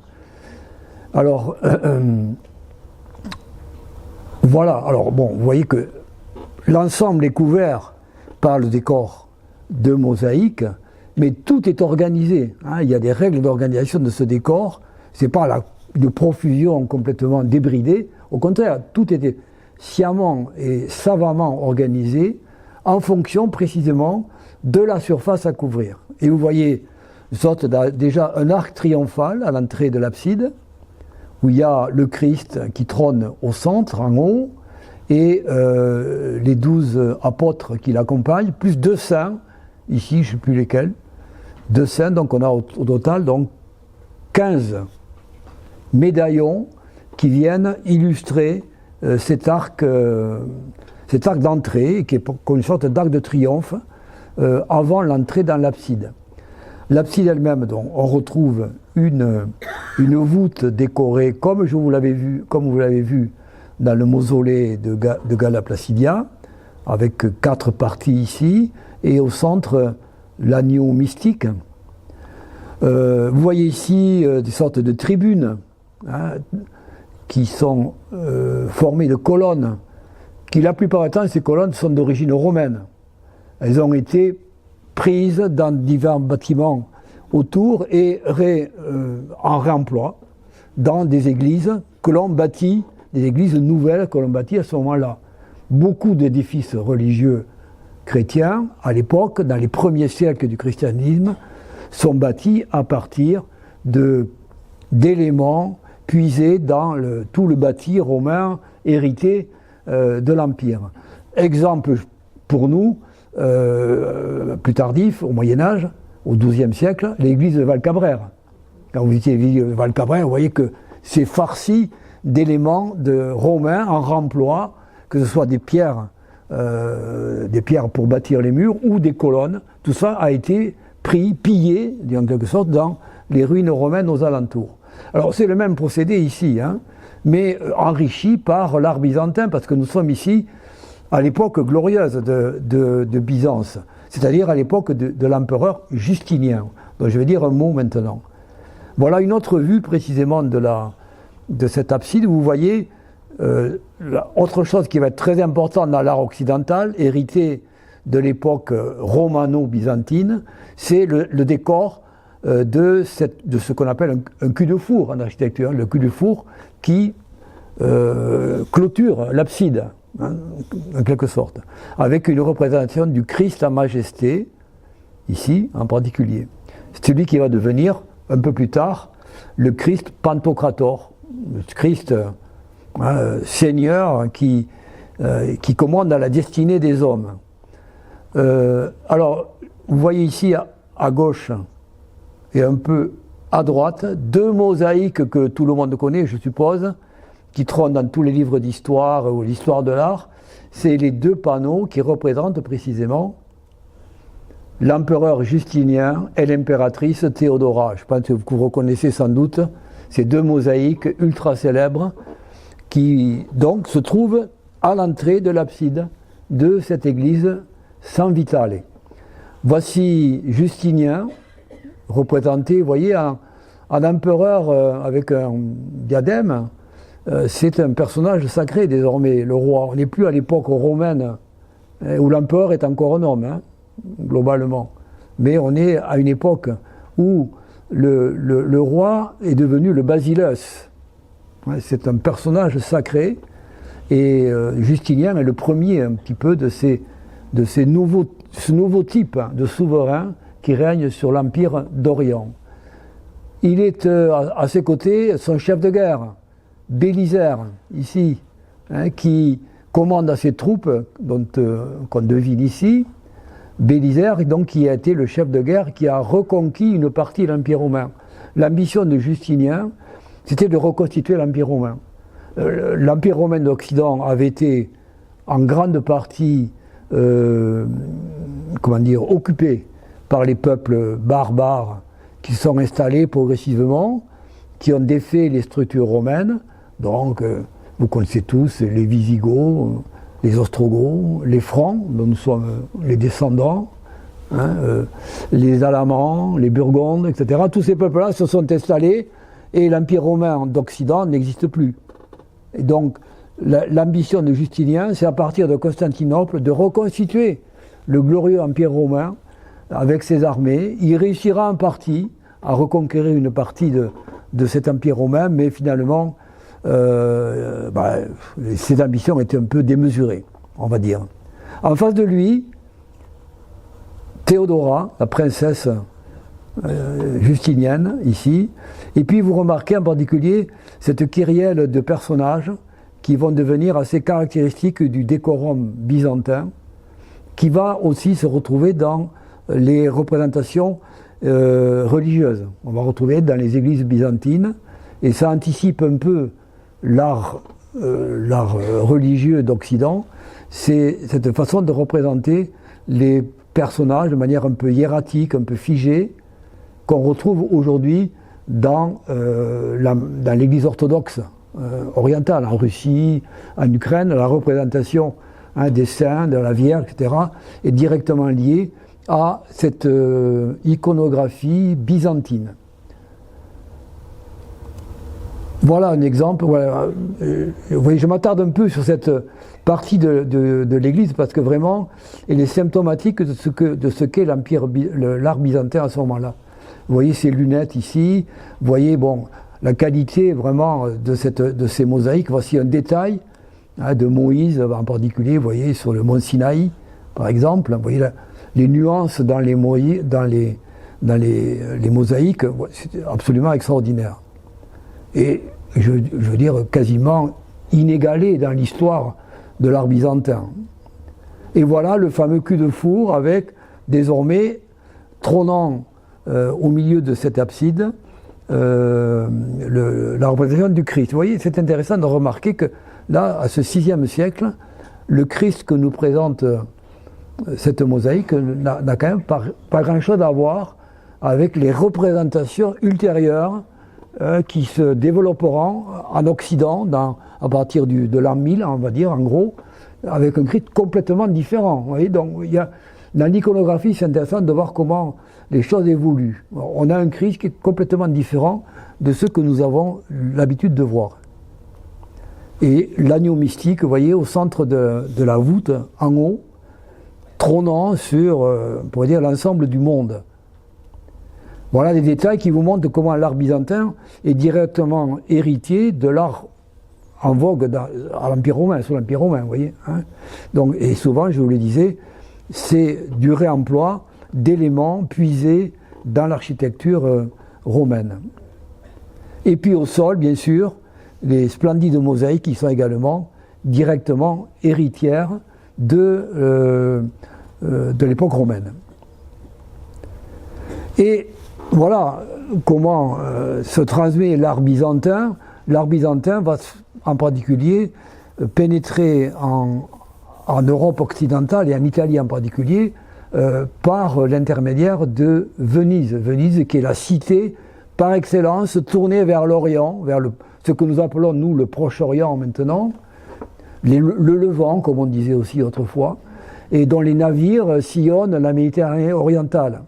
Alors, voilà, alors bon, vous voyez que l'ensemble est couvert par le décor de mosaïque, mais tout est organisé, hein, il y a des règles d'organisation de ce décor, c'est pas une profusion complètement débridée, au contraire, tout était sciemment et savamment organisé en fonction précisément de la surface à couvrir. Et vous voyez déjà un arc triomphal à l'entrée de l'abside, où il y a le Christ qui trône au centre, en haut, et les 12 apôtres qui l'accompagnent, plus 2 saints, ici je ne sais plus lesquels, 2 saints, donc on a au total donc 15 médaillons qui viennent illustrer cet arc d'entrée, qui est une sorte d'arc de triomphe avant l'entrée dans l'abside. L'abside elle-même, donc, on retrouve une voûte décorée comme vous l'avez vu dans le mausolée de Galla Placidia, avec 4 parties ici, et au centre l'agneau mystique. Vous voyez ici des sortes de tribunes, hein, qui sont formées de colonnes, qui la plupart du temps, ces colonnes sont d'origine romaine. Elles ont été prises dans divers bâtiments autour et en réemploi dans des églises que l'on bâtit, des églises nouvelles que l'on bâtit à ce moment-là. Beaucoup d'édifices religieux chrétiens, à l'époque, dans les premiers siècles du christianisme, sont bâtis à partir d'éléments puisés dans tout le bâti romain hérité de l'Empire. Exemple pour nous, plus tardif, au Moyen-Âge, au XIIe siècle, l'église de Valcabrère. Quand vous visitez l'église de Valcabrère, vous voyez que c'est farci d'éléments romains en remploi, que ce soit des pierres pour bâtir les murs ou des colonnes. Tout ça a été pillé, en quelque sorte, dans les ruines romaines aux alentours. Alors c'est le même procédé ici, hein, mais enrichi par l'art byzantin, parce que nous sommes ici à l'époque glorieuse de Byzance, c'est-à-dire à l'époque de l'empereur Justinien, dont je vais dire un mot maintenant. Voilà une autre vue précisément de cette abside, où vous voyez autre chose qui va être très importante dans l'art occidental, hérité de l'époque romano-byzantine, c'est le décor de ce qu'on appelle un cul-de-four en architecture, le cul-de-four qui clôture l'abside, hein, en quelque sorte, avec une représentation du Christ en majesté, ici en particulier. C'est celui qui va devenir, un peu plus tard, le Christ Pantocrator, le Christ Seigneur qui commande à la destinée des hommes. Alors, vous voyez ici à gauche et un peu à droite, deux mosaïques que tout le monde connaît, je suppose, qui trônent dans tous les livres d'histoire ou l'histoire de l'art. C'est les deux panneaux qui représentent précisément l'empereur Justinien et l'impératrice Théodora. Je pense que vous reconnaissez sans doute ces deux mosaïques ultra célèbres qui donc se trouvent à l'entrée de l'abside de cette église San Vitale. Voici Justinien, représenté, vous voyez, en empereur avec un diadème. C'est un personnage sacré désormais, le roi. On n'est plus à l'époque romaine où l'empereur est encore un homme, hein, globalement. Mais on est à une époque où le roi est devenu le basileus. C'est un personnage sacré et Justinien est le premier un petit peu de ce nouveau type de souverain qui règne sur l'Empire d'Orient. Il est à ses côtés son chef de guerre, Bélisaire, ici, hein, qui commande à ses troupes, qu'on devine ici. Bélisaire, donc, qui a été le chef de guerre qui a reconquis une partie de l'Empire romain. L'ambition de Justinien, c'était de reconstituer l'Empire romain. L'Empire romain d'Occident avait été en grande partie occupé par les peuples barbares qui se sont installés progressivement, qui ont défait les structures romaines. Donc, vous connaissez tous les Visigoths, les Ostrogoths, les Francs, dont nous sommes les descendants, hein, les Alamans, les Burgondes, etc. Tous ces peuples-là se sont installés et l'Empire romain d'Occident n'existe plus. Et donc, l'ambition de Justinien, c'est à partir de Constantinople de reconstituer le glorieux Empire romain avec ses armées. Il réussira en partie à reconquérir une partie de cet Empire romain, mais finalement, ses ambitions étaient un peu démesurées, on va dire. En face de lui, Théodora, la princesse justinienne, ici, et puis vous remarquez en particulier cette kyrielle de personnages qui vont devenir assez caractéristiques du décorum byzantin, qui va aussi se retrouver dans les représentations religieuses. On va retrouver dans les églises byzantines, et ça anticipe un peu l'art religieux d'Occident, c'est cette façon de représenter les personnages de manière un peu hiératique, un peu figée, qu'on retrouve aujourd'hui dans l'Église orthodoxe orientale, en Russie, en Ukraine. La représentation des saints, de la Vierge, etc., est directement liée à cette iconographie byzantine. Voilà un exemple. Voilà. Vous voyez, je m'attarde un peu sur cette partie de l'Église parce que vraiment, elle est symptomatique de ce qu'est l'art byzantin à ce moment-là. Vous voyez ces lunettes ici, vous voyez bon, la qualité vraiment de ces mosaïques. Voici un détail de Moïse en particulier, vous voyez, sur le mont Sinaï, par exemple. Vous voyez les nuances dans les mosaïques, c'est absolument extraordinaire. Et je veux dire, quasiment inégalé dans l'histoire de l'art byzantin. Et voilà le fameux cul de four avec, désormais, trônant au milieu de cette abside, la représentation du Christ. Vous voyez, c'est intéressant de remarquer que là, à ce VIe siècle, le Christ que nous présente cette mosaïque n'a quand même pas grand-chose à voir avec les représentations ultérieures qui se développeront en Occident à partir de l'an 1000, on va dire, en gros, avec un Christ complètement différent. Vous voyez, donc, dans l'iconographie, c'est intéressant de voir comment les choses évoluent. On a un Christ qui est complètement différent de ce que nous avons l'habitude de voir. Et l'agneau mystique, vous voyez, au centre de la voûte, en haut, trônant sur, on pourrait dire, l'ensemble du monde. Voilà des détails qui vous montrent comment l'art byzantin est directement héritier de l'art en vogue à l'Empire romain, sous l'Empire romain, vous voyez. Hein. Donc, et souvent, je vous le disais, c'est du réemploi d'éléments puisés dans l'architecture romaine. Et puis au sol, bien sûr, les splendides mosaïques qui sont également directement héritières de l'époque romaine. Et voilà comment se transmet l'art byzantin. L'art byzantin va en particulier pénétrer en Europe occidentale et en Italie en particulier par l'intermédiaire de Venise. Venise qui est la cité par excellence tournée vers l'Orient, vers ce que nous appelons nous le Proche-Orient maintenant, le Levant comme on disait aussi autrefois, et dont les navires sillonnent la Méditerranée orientale.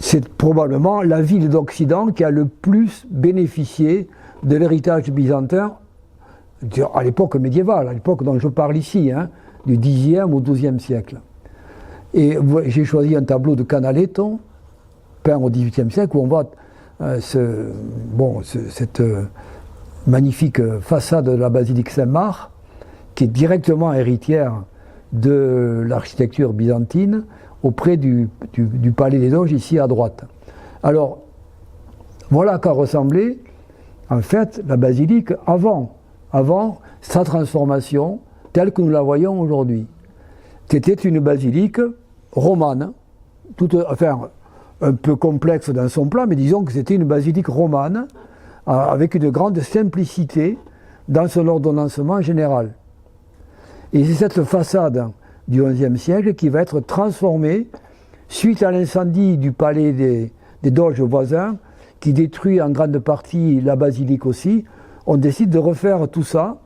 C'est probablement la ville d'Occident qui a le plus bénéficié de l'héritage byzantin à l'époque médiévale, à l'époque dont je parle ici, hein, du Xe au XIIe siècle. Et j'ai choisi un tableau de Canaletto, peint au XVIIIe siècle, où on voit cette magnifique façade de la basilique Saint-Marc, qui est directement héritière de l'architecture byzantine, auprès du palais des Doges, ici à droite. Alors, voilà à quoi ressemblait, en fait, la basilique avant sa transformation, telle que nous la voyons aujourd'hui. C'était une basilique romane, un peu complexe dans son plan, mais disons que c'était une basilique romane, avec une grande simplicité dans son ordonnancement général. Et c'est cette façade du XIe siècle qui va être transformée suite à l'incendie du palais des Doges voisins, qui détruit en grande partie la basilique aussi. On décide de refaire tout ça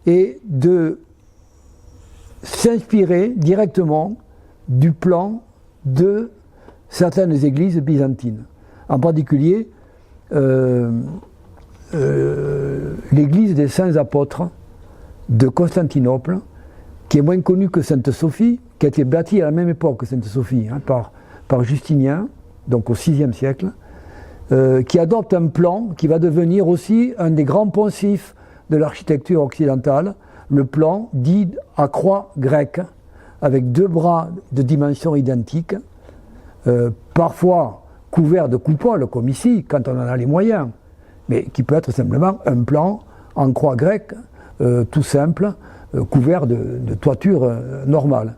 et de s'inspirer directement du plan de certaines églises byzantines. En particulier, l'église des Saints Apôtres de Constantinople, qui est moins connue que Sainte-Sophie, qui a été bâtie à la même époque que Sainte-Sophie, hein, par Justinien, donc au VIe siècle, qui adopte un plan qui va devenir aussi un des grands poncifs de l'architecture occidentale, le plan dit à croix grecque, avec deux bras de dimensions identiques, parfois couverts de coupoles, comme ici, quand on en a les moyens, mais qui peut être simplement un plan en croix grecque, tout simple, couvert de toiture normale.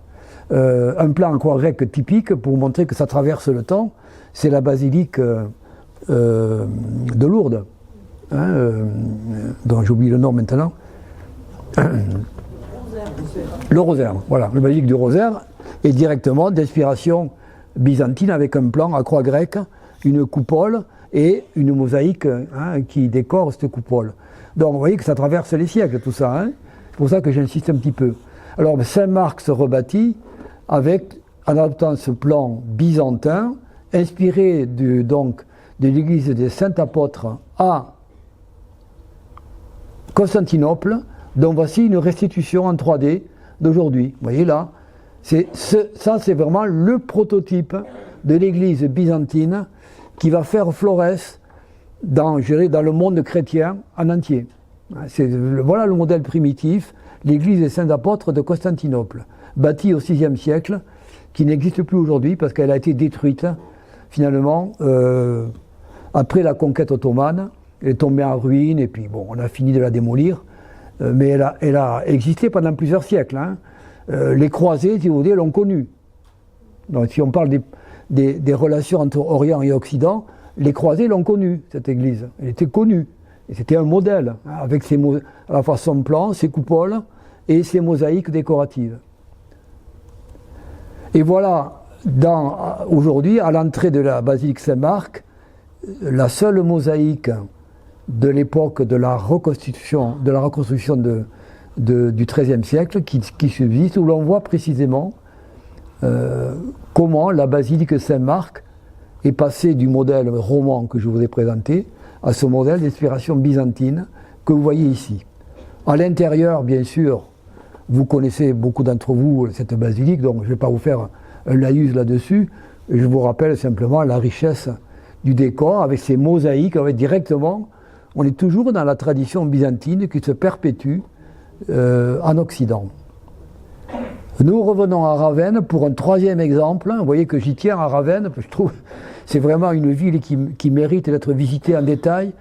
Un plan en croix grecque typique, pour montrer que ça traverse le temps, c'est la basilique de Lourdes, hein, dont j'oublie le nom maintenant. Le Rosaire, voilà, la basilique du Rosaire est directement d'inspiration byzantine avec un plan à croix grecque, une coupole et une mosaïque, hein, qui décore cette coupole. Donc vous voyez que ça traverse les siècles tout ça, hein. C'est pour ça que j'insiste un petit peu. Alors Saint-Marc se rebâtit en adoptant ce plan byzantin, inspiré de l'église des Saints-Apôtres à Constantinople, dont voici une restitution en 3D d'aujourd'hui. Vous voyez là, ça c'est vraiment le prototype de l'église byzantine qui va faire florès dans le monde chrétien en entier. Voilà le modèle primitif, l'église des saints apôtres de Constantinople, bâtie au VIe siècle, qui n'existe plus aujourd'hui parce qu'elle a été détruite finalement après la conquête ottomane. Elle est tombée en ruine et puis bon, on a fini de la démolir, mais elle a existé pendant plusieurs siècles. Hein. Les croisés, si vous voulez, l'ont connue. Donc si on parle des relations entre Orient et Occident, les croisés l'ont connue, cette église. Elle était connue. Et c'était un modèle, hein, avec à la fois son plan, ses coupoles et ses mosaïques décoratives. Et voilà, aujourd'hui, à l'entrée de la basilique Saint-Marc, la seule mosaïque de l'époque de la reconstruction du XIIIe siècle qui subsiste, où l'on voit précisément comment la basilique Saint-Marc est passée du modèle roman que je vous ai présenté à ce modèle d'inspiration byzantine que vous voyez ici. À l'intérieur, bien sûr, vous connaissez beaucoup d'entre vous cette basilique, donc je ne vais pas vous faire un laïus là-dessus. Je vous rappelle simplement la richesse du décor avec ces mosaïques, directement. On est toujours dans la tradition byzantine qui se perpétue en Occident. Nous revenons à Ravenne pour un troisième exemple. Vous voyez que j'y tiens à Ravenne, je trouve que c'est vraiment une ville qui mérite d'être visitée en détail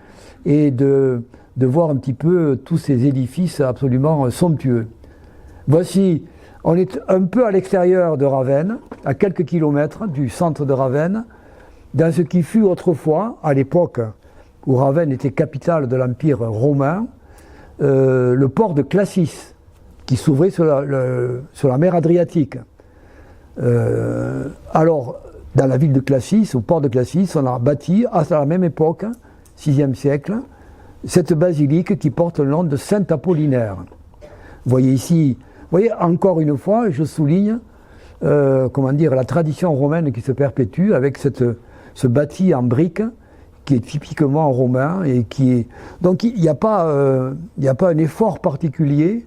et de voir un petit peu tous ces édifices absolument somptueux. Voici, on est un peu à l'extérieur de Ravenne, à quelques kilomètres du centre de Ravenne, dans ce qui fut autrefois, à l'époque où Ravenne était capitale de l'Empire romain, le port de Classis, qui s'ouvrait sur la mer Adriatique. Alors, dans la ville de Classis, au port de Classis, on a bâti, à la même époque, 6e siècle, cette basilique qui porte le nom de Saint-Apollinaire. Vous voyez ici, encore une fois, je souligne la tradition romaine qui se perpétue avec ce bâti en briques qui est typiquement romain et qui est... Donc il n'y a pas un effort particulier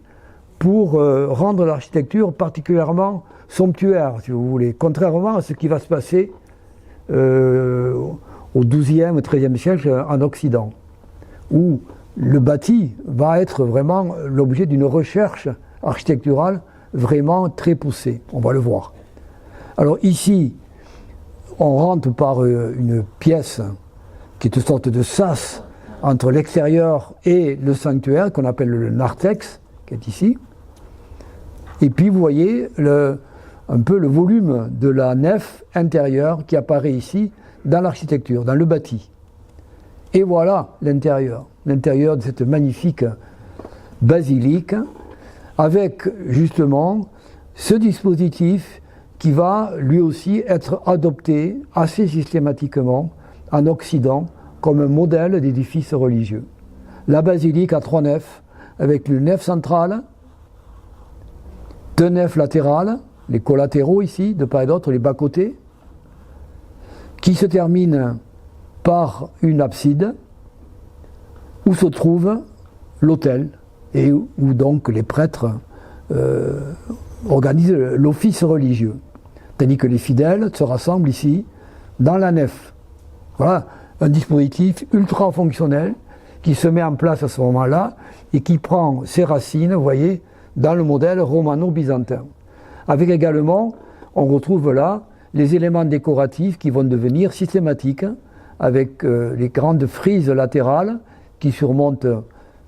pour rendre l'architecture particulièrement somptuaire, si vous voulez, contrairement à ce qui va se passer au XIIe, XIIIe siècle en Occident, où le bâti va être vraiment l'objet d'une recherche architecturale vraiment très poussée. On va le voir. Alors ici, on rentre par une pièce qui est une sorte de sas entre l'extérieur et le sanctuaire, qu'on appelle le narthex, qui est ici. Et puis vous voyez un peu le volume de la nef intérieure qui apparaît ici dans l'architecture, dans le bâti. Et voilà l'intérieur de cette magnifique basilique, avec justement ce dispositif qui va lui aussi être adopté assez systématiquement en Occident comme un modèle d'édifice religieux. La basilique a 3 nefs, avec une nef centrale, 2 nefs latérales, les collatéraux ici, de part et d'autre, les bas-côtés, qui se terminent par une abside où se trouve l'autel et où donc les prêtres organisent l'office religieux. Tandis que les fidèles se rassemblent ici, dans la nef. Voilà un dispositif ultra fonctionnel qui se met en place à ce moment-là et qui prend ses racines, vous voyez, dans le modèle romano-byzantin. Avec également, on retrouve là les éléments décoratifs qui vont devenir systématiques, avec les grandes frises latérales qui surmontent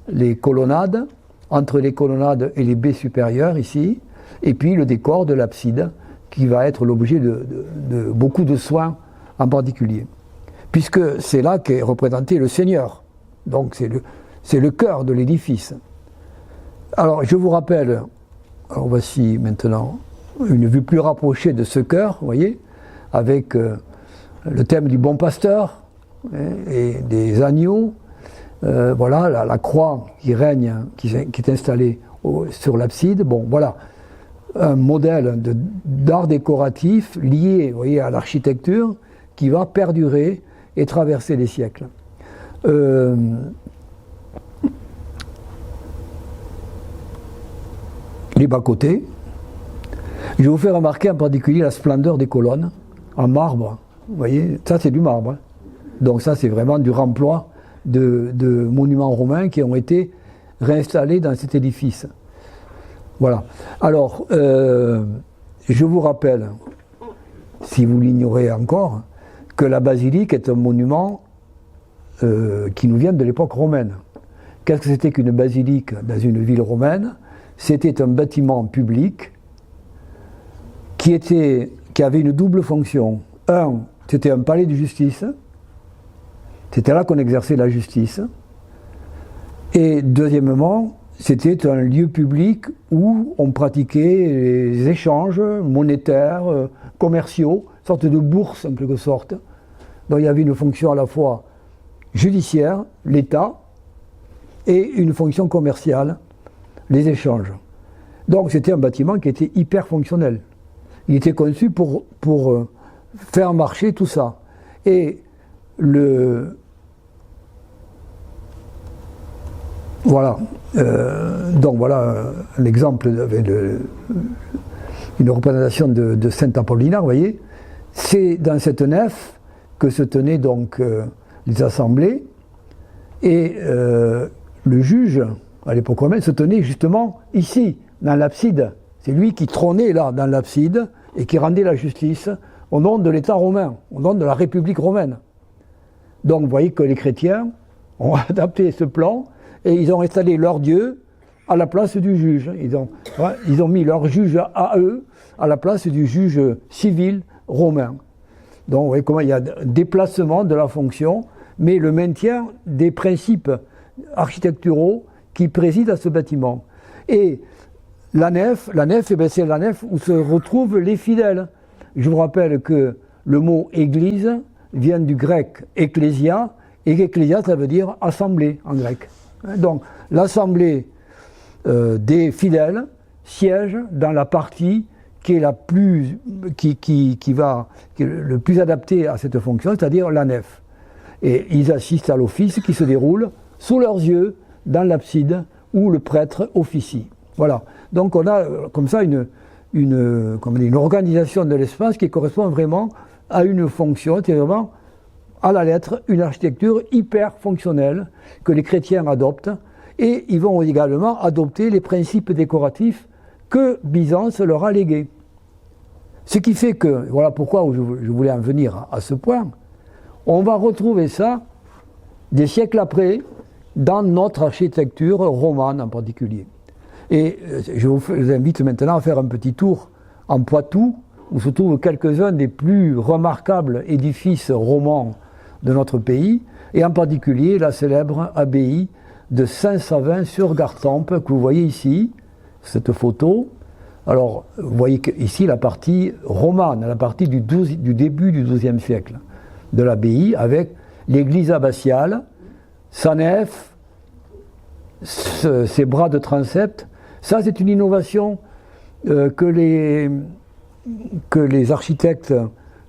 les colonnades, entre les colonnades et les baies supérieures ici, et puis le décor de l'abside qui va être l'objet de beaucoup de soins en particulier. Puisque c'est là qu'est représenté le Seigneur. Donc c'est le cœur de l'édifice. Alors je vous rappelle, voici maintenant une vue plus rapprochée de ce cœur, vous voyez, avec le thème du bon pasteur et des agneaux. Voilà la croix qui règne, qui est installée sur l'abside. Bon, voilà un modèle d'art décoratif lié, vous voyez, à l'architecture qui va perdurer et traverser les siècles. Les bas-côtés. Je vais vous faire remarquer en particulier la splendeur des colonnes. en marbre. Vous voyez, ça c'est du marbre. Donc ça c'est vraiment du remploi de monuments romains qui ont été réinstallés dans cet édifice. Voilà. Alors, je vous rappelle, si vous l'ignorez encore, que la basilique est un monument qui nous vient de l'époque romaine. Qu'est-ce que c'était qu'une basilique dans une ville romaine? C'était un bâtiment public qui avait une double fonction. Un, c'était un palais de justice. C'était là qu'on exerçait la justice. Et deuxièmement, c'était un lieu public où on pratiquait les échanges monétaires, commerciaux, une sorte de bourse en quelque sorte. Donc il y avait une fonction à la fois judiciaire, l'État, et une fonction commerciale, les échanges. Donc c'était un bâtiment qui était hyper fonctionnel. Il était conçu pour faire marcher tout ça. Et voilà. Donc voilà un exemple, une représentation de Saint Apollinaire, vous voyez. C'est dans cette nef que se tenaient donc les assemblées, et le juge, à l'époque romaine, se tenait justement ici, dans l'abside. C'est lui qui trônait là, dans l'abside, et qui rendait la justice au nom de l'État romain, au nom de la République romaine. Donc vous voyez que les chrétiens ont adapté ce plan, et ils ont installé leur Dieu à la place du juge. Ils ont mis leur juge à eux, à la place du juge civil romain. Donc vous voyez comment il y a un déplacement de la fonction, mais le maintien des principes architecturaux qui président à ce bâtiment. Et la nef, eh bien, c'est la nef où se retrouvent les fidèles. Je vous rappelle que le mot église vient du grec ecclésia, et ecclésia ça veut dire assemblée en grec. Donc l'assemblée des fidèles siège dans la partie qui est le plus adaptée à cette fonction, c'est-à-dire la nef. Et ils assistent à l'office qui se déroule sous leurs yeux dans l'abside où le prêtre officie. Voilà. Donc on a comme ça une organisation de l'espace qui correspond vraiment à une fonction, c'est vraiment à la lettre une architecture hyper fonctionnelle que les chrétiens adoptent, et ils vont également adopter les principes décoratifs que Byzance leur a légués. Ce qui fait que, voilà pourquoi je voulais en venir à ce point, on va retrouver ça des siècles après dans notre architecture romane en particulier. Et je vous invite maintenant à faire un petit tour en Poitou, où se trouvent quelques-uns des plus remarquables édifices romans de notre pays, et en particulier la célèbre abbaye de Saint-Savin sur Gartempe, que vous voyez ici, cette photo. Alors, vous voyez ici la partie romane, la partie du début du XIIe siècle de l'abbaye, avec l'église abbatiale, sa nef, ses bras de transept. Ça, c'est une innovation que les architectes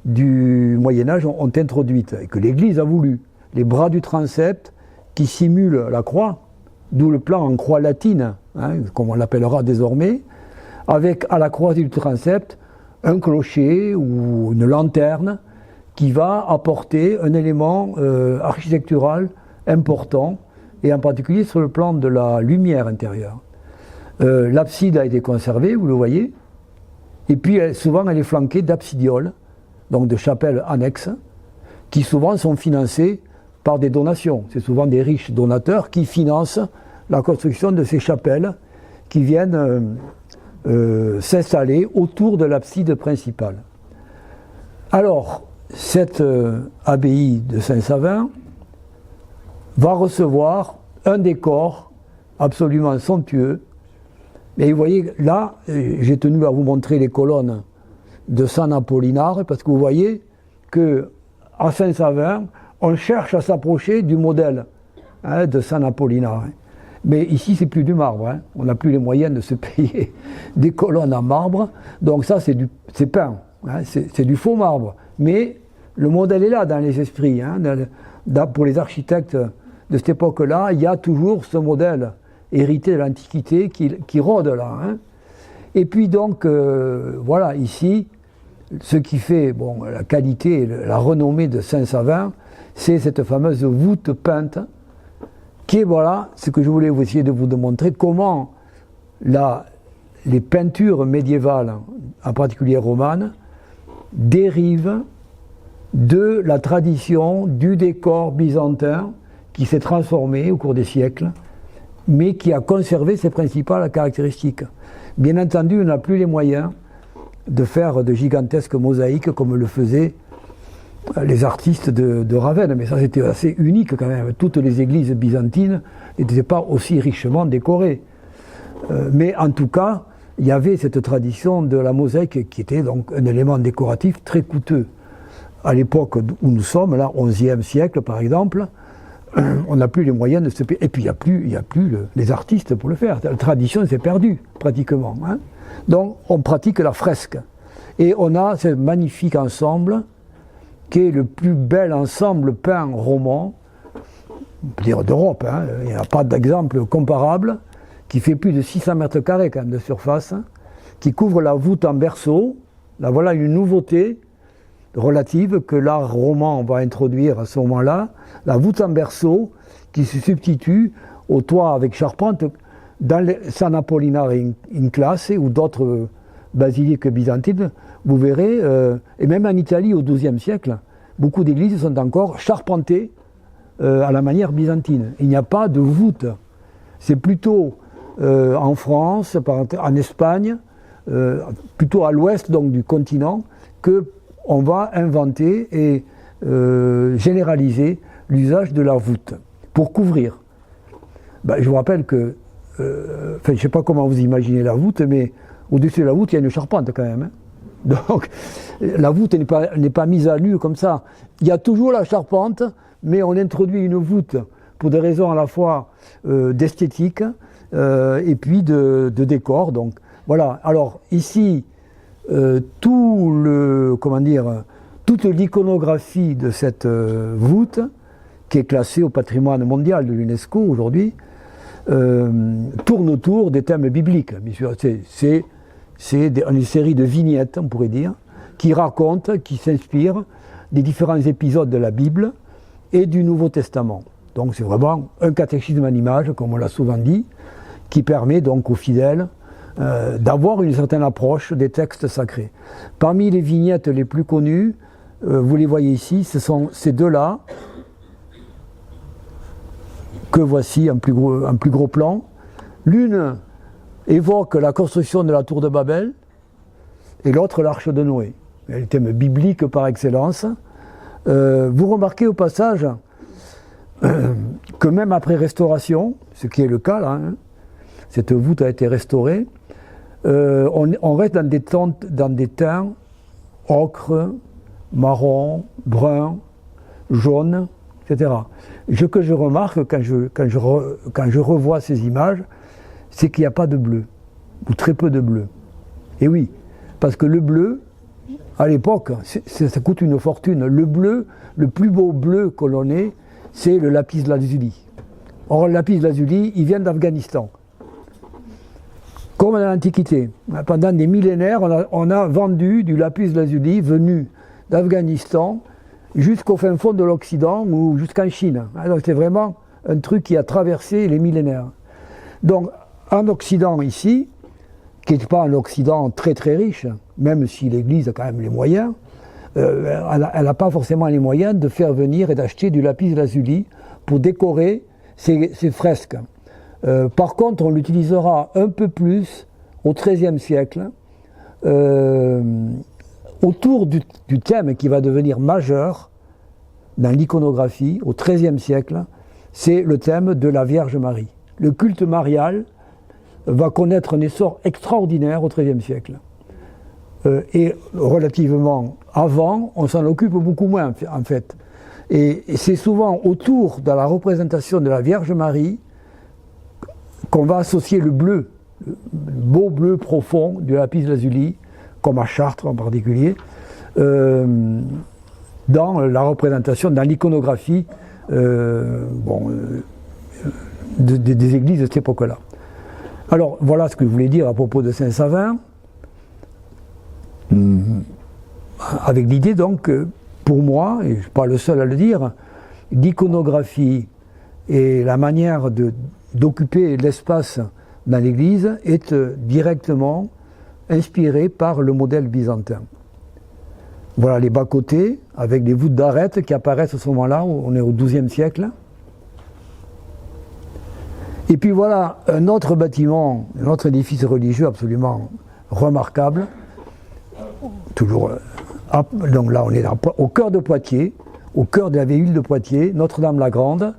du Moyen-Âge ont introduite, et que l'Église a voulu. Les bras du transept qui simulent la croix, d'où le plan en croix latine, comme on l'appellera désormais, avec à la croisée du transept un clocher ou une lanterne qui va apporter un élément architectural important, et en particulier sur le plan de la lumière intérieure. L'abside a été conservée, vous le voyez, et puis souvent elle est flanquée d'absidioles, donc de chapelles annexes, qui souvent sont financées par des donations. C'est souvent des riches donateurs qui financent la construction de ces chapelles qui viennent s'installer autour de l'abside principale. Alors, cette abbaye de Saint-Savin va recevoir un décor absolument somptueux. Et vous voyez, là, j'ai tenu à vous montrer les colonnes de San Apollinare, parce que vous voyez qu'à Saint-Savin, on cherche à s'approcher du modèle de San Apollinare. Mais ici, c'est plus du marbre. On n'a plus les moyens de se payer des colonnes en marbre. Donc ça, c'est peint. C'est du faux marbre. Mais le modèle est là dans les esprits. Pour les architectes de cette époque-là, il y a toujours ce modèle hérité de l'Antiquité qui rôde là. Et puis donc, voilà, ici, ce qui fait la qualité, la renommée de Saint-Savin, c'est cette fameuse voûte peinte, qui est, voilà, ce que je voulais essayer de vous démontrer, comment les peintures médiévales, en particulier romanes, dérivent de la tradition du décor byzantin qui s'est transformé au cours des siècles, mais qui a conservé ses principales caractéristiques. Bien entendu, on n'a plus les moyens de faire de gigantesques mosaïques comme le faisaient les artistes de Ravenne, mais ça c'était assez unique quand même. Toutes les églises byzantines n'étaient pas aussi richement décorées. Mais en tout cas, il y avait cette tradition de la mosaïque qui était donc un élément décoratif très coûteux. À l'époque où nous sommes, là, 11e siècle par exemple, on n'a plus les moyens de se payer. Et puis il n'y a plus les artistes pour le faire. La tradition s'est perdue pratiquement. Hein. Donc on pratique la fresque. Et on a ce magnifique ensemble qui est le plus bel ensemble peint roman, on peut dire d'Europe, hein. Il n'y a pas d'exemple comparable, qui fait plus de 600 mètres carrés quand même de surface, qui couvre la voûte en berceau. Là voilà une nouveauté relative que l'art roman va introduire à ce moment-là, la voûte en berceau qui se substitue au toit avec charpente dans les San Apollinare in Classe ou d'autres basiliques byzantines. Vous verrez, et même en Italie au XIIe siècle, beaucoup d'églises sont encore charpentées à la manière byzantine. Il n'y a pas de voûte. C'est plutôt en France, en Espagne, plutôt à l'ouest donc du continent, qu'on va inventer et généraliser l'usage de la voûte pour couvrir. Je vous rappelle que, je ne sais pas comment vous imaginez la voûte, mais au-dessus de la voûte, il y a une charpente quand même. Hein. Donc, la voûte n'est pas mise à nu comme ça. Il y a toujours la charpente, mais on introduit une voûte pour des raisons à la fois d'esthétique et puis de décor. Donc, voilà. Alors, ici, toute l'iconographie de cette voûte, qui est classée au patrimoine mondial de l'UNESCO aujourd'hui, tourne autour des thèmes bibliques. Bien sûr, c'est une série de vignettes, on pourrait dire, qui racontent, qui s'inspirent des différents épisodes de la Bible et du Nouveau Testament. Donc c'est vraiment un catéchisme en images, comme on l'a souvent dit, qui permet donc aux fidèles d'avoir une certaine approche des textes sacrés. Parmi les vignettes les plus connues, vous les voyez ici, ce sont ces deux-là, que voici en plus gros plan. L'une évoque la construction de la tour de Babel et l'autre l'arche de Noé. C'est le thème biblique par excellence. Vous remarquez au passage que même après restauration, ce qui est le cas là, hein, cette voûte a été restaurée, on reste dans des teints ocre, marron, brun, jaune, etc. Ce que je remarque quand je revois ces images, c'est qu'il n'y a pas de bleu, ou très peu de bleu. Et oui, parce que le bleu, à l'époque, ça coûte une fortune. Le bleu, le plus beau bleu que l'on ait, c'est le lapis lazuli. Or, le lapis lazuli, il vient d'Afghanistan. Comme dans l'Antiquité. Pendant des millénaires, on a vendu du lapis lazuli venu d'Afghanistan jusqu'au fin fond de l'Occident ou jusqu'en Chine. Donc c'est vraiment un truc qui a traversé les millénaires. Donc, en Occident ici, qui n'est pas un Occident très très riche, même si l'Église a quand même les moyens, elle n'a pas forcément les moyens de faire venir et d'acheter du lapis lazuli pour décorer ses fresques. Par contre, on l'utilisera un peu plus au XIIIe siècle, autour du thème qui va devenir majeur dans l'iconographie au XIIIe siècle, c'est le thème de la Vierge Marie. Le culte marial va connaître un essor extraordinaire au XIIIe siècle. Et relativement avant, on s'en occupe beaucoup moins en fait. Et c'est souvent autour de la représentation de la Vierge Marie qu'on va associer le bleu, le beau bleu profond du lapis lazuli, comme à Chartres en particulier, dans la représentation, dans l'iconographie des églises de cette époque-là. Alors voilà ce que je voulais dire à propos de Saint-Savin. avec l'idée donc, pour moi, et je ne suis pas le seul à le dire, l'iconographie et la manière d'occuper l'espace dans l'église est directement inspirée par le modèle byzantin. Voilà les bas-côtés avec des voûtes d'arêtes qui apparaissent à ce moment-là, on est au XIIe siècle. Et puis voilà un autre bâtiment, un autre édifice religieux absolument remarquable. Toujours, donc là on est au cœur de Poitiers, au cœur de la vieille ville de Poitiers, Notre-Dame-la-Grande,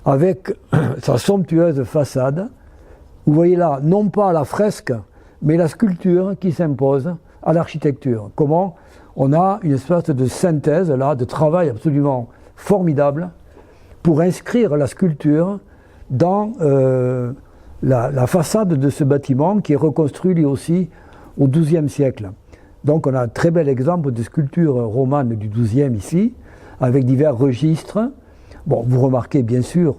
avec sa somptueuse façade. Vous voyez là, non pas la fresque, mais la sculpture qui s'impose à l'architecture. Comment on a une espèce de synthèse, là, de travail absolument formidable pour inscrire la sculpture dans la façade de ce bâtiment qui est reconstruit lui aussi au XIIe siècle. Donc on a un très bel exemple de sculpture romane du XIIe ici, avec divers registres. Bon, vous remarquez bien sûr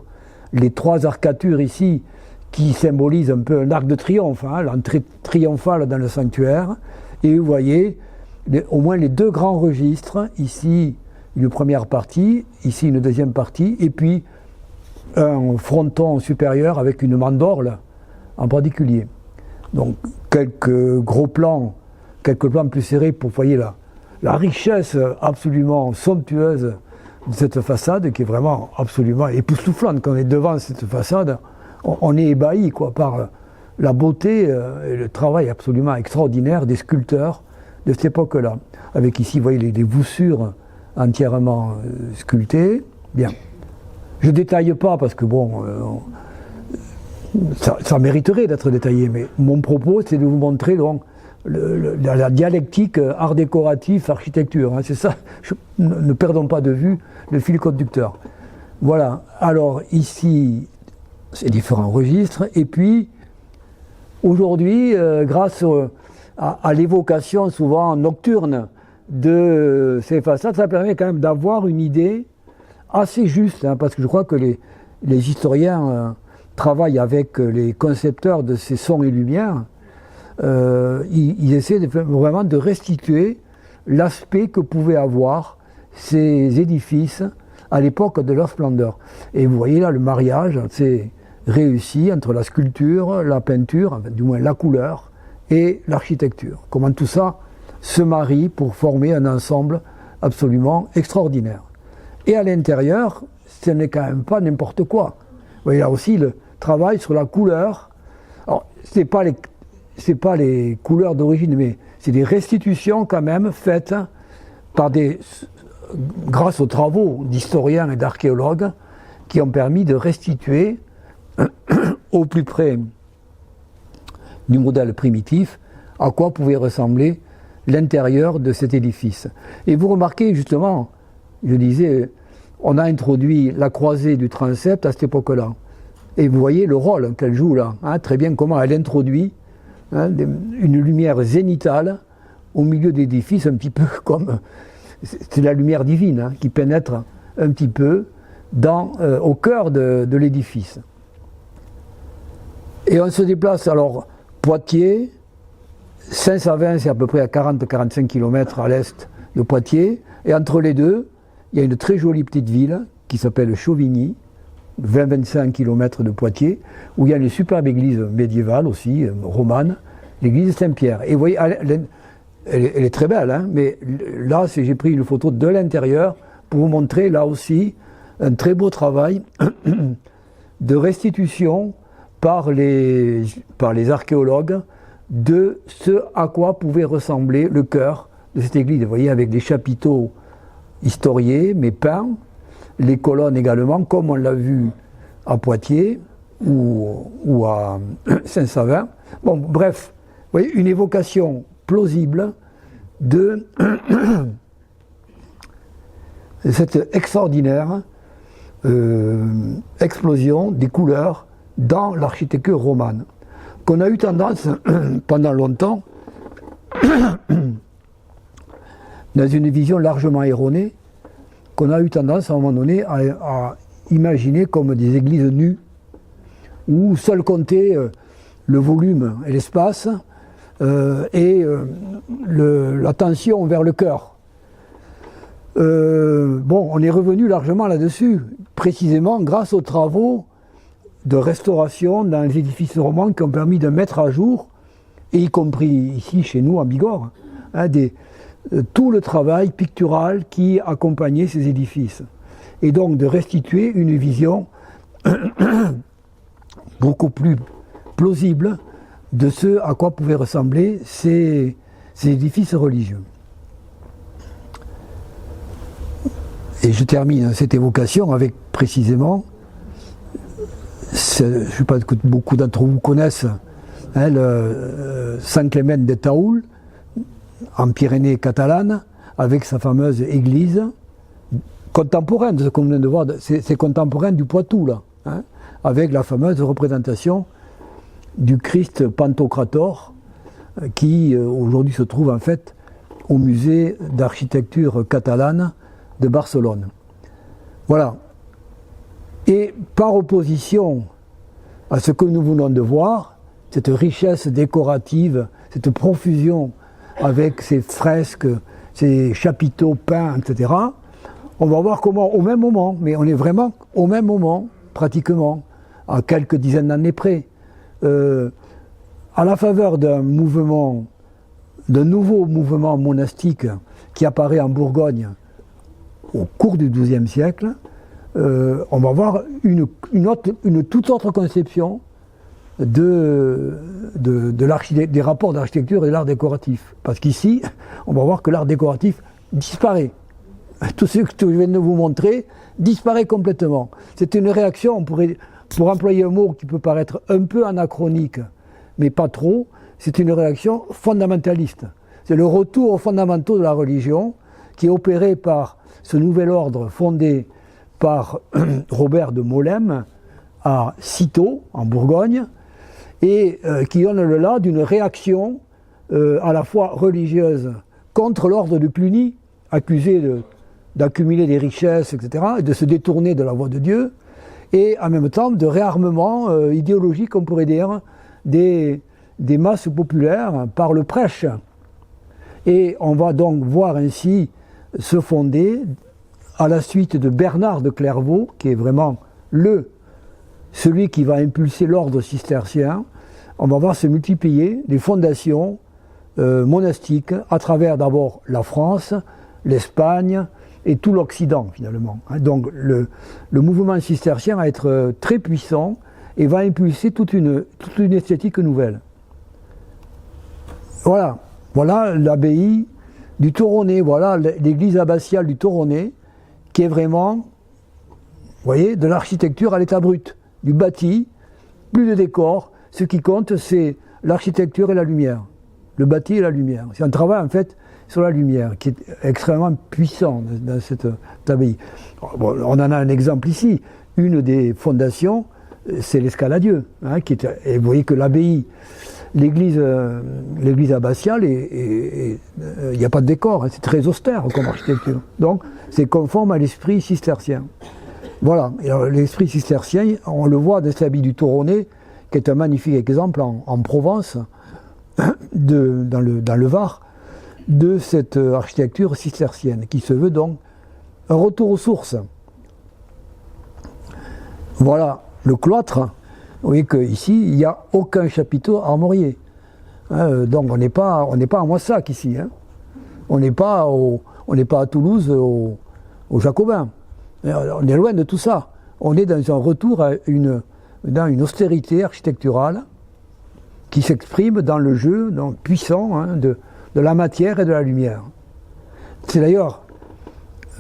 les trois arcatures ici qui symbolisent un peu un arc de triomphe, hein, l'entrée triomphale dans le sanctuaire. Et vous voyez au moins les deux grands registres, ici une première partie, ici une deuxième partie, et puis un fronton supérieur avec une mandorle en particulier. Donc quelques plans plus serrés pour voir la richesse absolument somptueuse de cette façade qui est vraiment absolument époustouflante. Quand on est devant cette façade, on est ébahi par la beauté et le travail absolument extraordinaire des sculpteurs de cette époque-là. Avec ici, vous voyez, les voussures entièrement sculptées. Bien. Je ne détaille pas parce que bon, ça mériterait d'être détaillé, mais mon propos, c'est de vous montrer donc, la dialectique art décoratif, architecture. Hein, c'est ça, ne perdons pas de vue le fil conducteur. Voilà, alors ici, ces différents registres, et puis aujourd'hui, grâce à l'évocation souvent nocturne de ces façades, ça permet quand même d'avoir une idée assez juste, hein, parce que je crois que les historiens travaillent avec les concepteurs de ces sons et lumières. Ils essaient vraiment de restituer l'aspect que pouvaient avoir ces édifices à l'époque de leur splendeur. Et vous voyez là le mariage, c'est réussi entre la sculpture, la peinture, du moins la couleur, et l'architecture. Comment tout ça se marie pour former un ensemble absolument extraordinaire. Et à l'intérieur, ce n'est quand même pas n'importe quoi. Vous voyez là aussi le travail sur la couleur. Alors, ce n'est pas les couleurs d'origine, mais c'est des restitutions quand même faites grâce aux travaux d'historiens et d'archéologues qui ont permis de restituer au plus près du modèle primitif à quoi pouvait ressembler l'intérieur de cet édifice. Et vous remarquez justement, je disais, on a introduit la croisée du transept à cette époque-là. Et vous voyez le rôle qu'elle joue là, hein, très bien comment elle introduit une lumière zénithale au milieu d'édifices, un petit peu comme c'est la lumière divine hein, qui pénètre un petit peu au cœur de l'édifice. Et on se déplace alors Poitiers, Saint-Savin, c'est à peu près à 40-45 km à l'est de Poitiers, et entre les deux, il y a une très jolie petite ville qui s'appelle Chauvigny, 20-25 km de Poitiers, où il y a une superbe église médiévale aussi, romane, l'église Saint-Pierre. Et vous voyez, elle est très belle, hein, mais là, j'ai pris une photo de l'intérieur pour vous montrer, là aussi, un très beau travail de restitution par les archéologues de ce à quoi pouvait ressembler le chœur de cette église. Vous voyez, avec des chapiteaux historiés, mais peints, les colonnes également, comme on l'a vu à Poitiers ou à Saint-Savin. Bon, bref, vous voyez, une évocation plausible de cette extraordinaire explosion des couleurs dans l'architecture romane, qu'on a eu tendance pendant longtemps, dans une vision largement erronée, qu'on a eu tendance à un moment donné à imaginer comme des églises nues, où seul comptait le volume et l'espace, et la tension vers le cœur. Bon, on est revenu largement là-dessus, précisément grâce aux travaux de restauration dans les édifices romans qui ont permis de mettre à jour, et y compris ici chez nous en Bigorre, hein, tout le travail pictural qui accompagnait ces édifices. Et donc de restituer une vision beaucoup plus plausible de ce à quoi pouvaient ressembler ces édifices religieux. Et je termine cette évocation avec précisément, je ne sais pas que beaucoup d'entre vous connaissent, hein, le San Clément de Taoul, en Pyrénées catalanes, avec sa fameuse église contemporaine, ce qu'on vient de voir, c'est contemporain du Poitou, là, hein, avec la fameuse représentation du Christ Pantocrator, qui aujourd'hui se trouve en fait au musée d'architecture catalane de Barcelone. Voilà. Et par opposition à ce que nous venons de voir, cette richesse décorative, cette profusion avec ces fresques, ces chapiteaux peints, etc., on va voir comment, au même moment, mais on est vraiment au même moment, pratiquement, à quelques dizaines d'années près, à la faveur d'un mouvement, d'un nouveau mouvement monastique qui apparaît en Bourgogne au cours du XIIe siècle, on va voir une toute autre conception des rapports d'architecture et de l'art décoratif. Parce qu'ici, on va voir que l'art décoratif disparaît. Tout ce que je viens de vous montrer disparaît complètement. C'est une réaction, pour employer un mot qui peut paraître un peu anachronique, mais pas trop, c'est une réaction fondamentaliste. C'est le retour aux fondamentaux de la religion qui est opéré par ce nouvel ordre fondé par Robert de Molesme à Cîteaux, en Bourgogne, et qui donne le là d'une réaction à la fois religieuse contre l'ordre de Cluny, accusé d'accumuler des richesses, etc., et de se détourner de la voie de Dieu, et en même temps de réarmement idéologique, on pourrait dire, des masses populaires par le prêche. Et on va donc voir ainsi se fonder, à la suite de Bernard de Clairvaux, qui est vraiment celui qui va impulser l'ordre cistercien, on va voir se multiplier les fondations monastiques à travers d'abord la France, l'Espagne et tout l'Occident finalement. Donc le mouvement cistercien va être très puissant et va impulser toute une esthétique nouvelle. Voilà l'abbaye du Toronnet, voilà l'église abbatiale du Toronnet, qui est vraiment, vous voyez, de l'architecture à l'état brut, du bâti, plus de décor. Ce qui compte, c'est l'architecture et la lumière, le bâti et la lumière. C'est un travail en fait sur la lumière qui est extrêmement puissant dans cette abbaye. Bon, on en a un exemple ici. Une des fondations, c'est l'Escaladieu, hein, et vous voyez que l'abbaye, l'église abbatiale, il n'y a pas de décor, hein, c'est très austère comme architecture. Donc c'est conforme à l'esprit cistercien. Voilà, l'esprit cistercien, on le voit dans cette abbaye du Toronnet, qui est un magnifique exemple en Provence, dans le Var, de cette architecture cistercienne, qui se veut donc un retour aux sources. Voilà le cloître. Vous voyez qu'ici, il n'y a aucun chapiteau armorié. Donc on n'est pas à Moissac ici. Hein. On n'est pas à Toulouse aux Jacobins. On est loin de tout ça. On est dans un retour à dans une austérité architecturale qui s'exprime dans le jeu donc, puissant hein, de la matière et de la lumière. C'est d'ailleurs,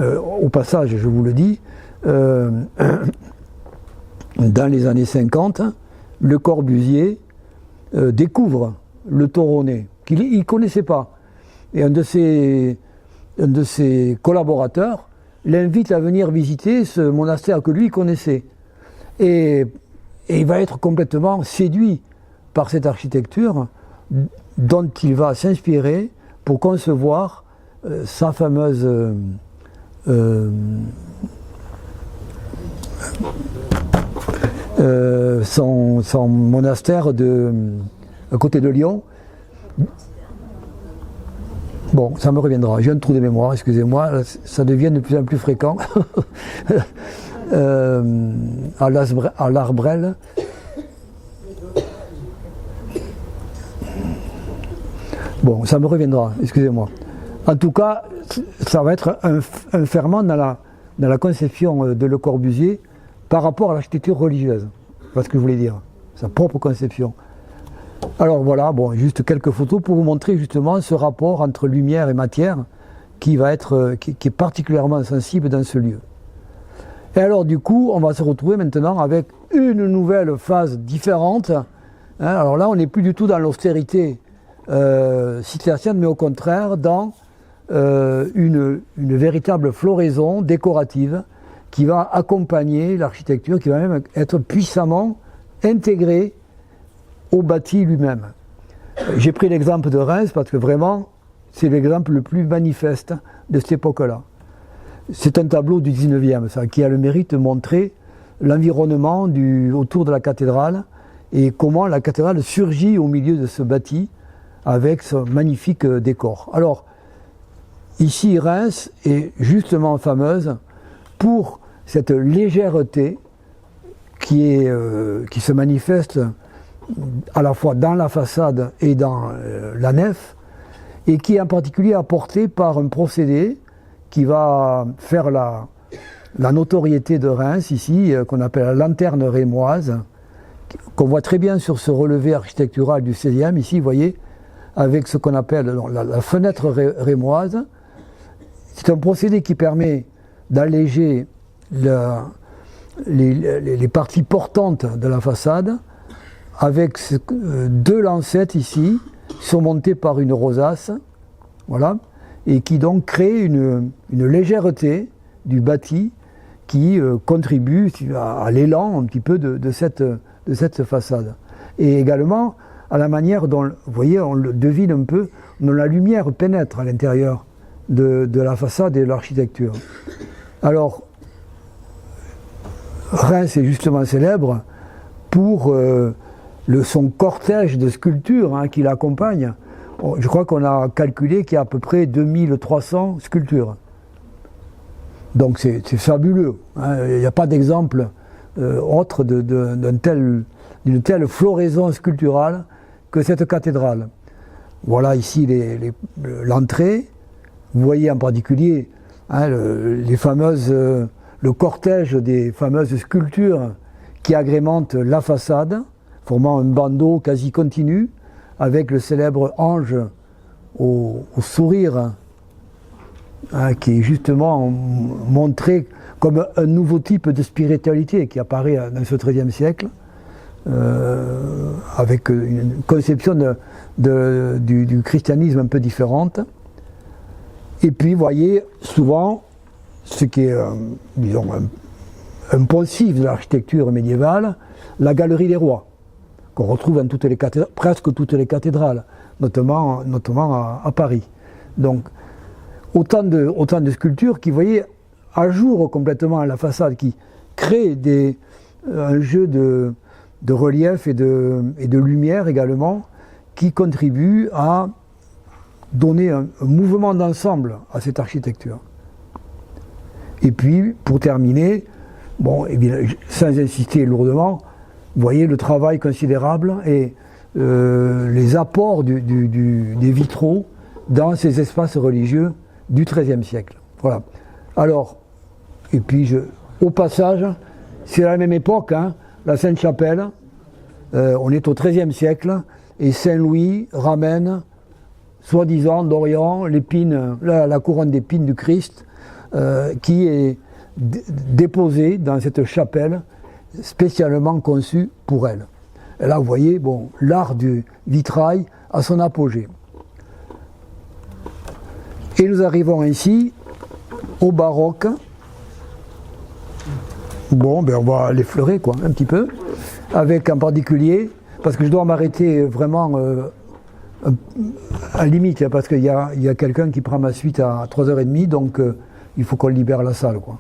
au passage, je vous le dis, dans les années 50, Le Corbusier découvre le Toronnet, qu'il ne connaissait pas. Et un de ses collaborateurs l'invite à venir visiter ce monastère que lui connaissait. Et il va être complètement séduit par cette architecture dont il va s'inspirer pour concevoir sa fameuse son monastère à côté de Lyon. Bon, ça me reviendra. J'ai un trou de mémoire, excusez-moi, ça devient de plus en plus fréquent. À l'Arbrel. Bon, ça me reviendra, excusez-moi. En tout cas, ça va être un ferment dans la conception de Le Corbusier par rapport à l'architecture religieuse. C'est ce que je voulais dire, sa propre conception. Alors voilà, bon, juste quelques photos pour vous montrer justement ce rapport entre lumière et matière qui est particulièrement sensible dans ce lieu. Et alors du coup, on va se retrouver maintenant avec une nouvelle phase différente. Alors là, on n'est plus du tout dans l'austérité cistercienne, mais au contraire dans une véritable floraison décorative qui va accompagner l'architecture, qui va même être puissamment intégrée au bâti lui-même. J'ai pris l'exemple de Reims parce que vraiment, c'est l'exemple le plus manifeste de cette époque-là. C'est un tableau du 19e, ça, qui a le mérite de montrer l'environnement autour de la cathédrale et comment la cathédrale surgit au milieu de ce bâti avec ce magnifique décor. Alors, ici, Reims est justement fameuse pour cette légèreté qui se manifeste à la fois dans la façade et dans la nef, et qui est en particulier apportée par un procédé qui va faire la notoriété de Reims ici, qu'on appelle la lanterne rémoise, qu'on voit très bien sur ce relevé architectural du XVIe, ici, vous voyez, avec ce qu'on appelle la fenêtre rémoise. C'est un procédé qui permet d'alléger les parties portantes de la façade, avec deux lancettes ici, surmontées par une rosace, voilà, et qui donc crée une légèreté du bâti qui contribue à l'élan un petit peu de cette façade. Et également à la manière dont, vous voyez, on le devine un peu, dont la lumière pénètre à l'intérieur de la façade et de l'architecture. Alors, Reims est justement célèbre pour son cortège de sculptures qui l'accompagne. Je crois qu'on a calculé qu'il y a à peu près 2300 sculptures. Donc c'est fabuleux. Il n'y a pas d'exemple autre d'une telle floraison sculpturale que cette cathédrale. Voilà ici l'entrée. Vous voyez en particulier le cortège des fameuses sculptures qui agrémentent la façade, formant un bandeau quasi continu, avec le célèbre ange au sourire, qui est justement montré comme un nouveau type de spiritualité qui apparaît dans ce XIIIe siècle, avec une conception du christianisme un peu différente. Et puis, vous voyez, souvent, ce qui est, disons, un poncif de l'architecture médiévale, la galerie des rois, qu'on retrouve dans presque toutes les cathédrales, notamment à Paris. Donc, autant de sculptures qui, vous voyez, ajourent complètement la façade, qui créent un jeu de relief et de lumière également, qui contribuent à donner un mouvement d'ensemble à cette architecture. Et puis, pour terminer, bon, eh bien, sans insister lourdement, vous voyez le travail considérable et les apports des vitraux dans ces espaces religieux du XIIIe siècle. Voilà. Alors, et puis, au passage, c'est à la même époque, la Sainte-Chapelle, on est au XIIIe siècle, et Saint-Louis ramène, soi-disant, d'Orient, la couronne d'épines du Christ, qui est déposée dans cette chapelle spécialement conçue pour elle. Et là, vous voyez, bon, l'art du vitrail à son apogée. Et nous arrivons ainsi au baroque. Bon, ben on va l'effleurer, quoi, un petit peu, avec en particulier, parce que je dois m'arrêter vraiment à limite, parce qu'il y a quelqu'un qui prend ma suite à 3h30, donc il faut qu'on libère la salle, quoi.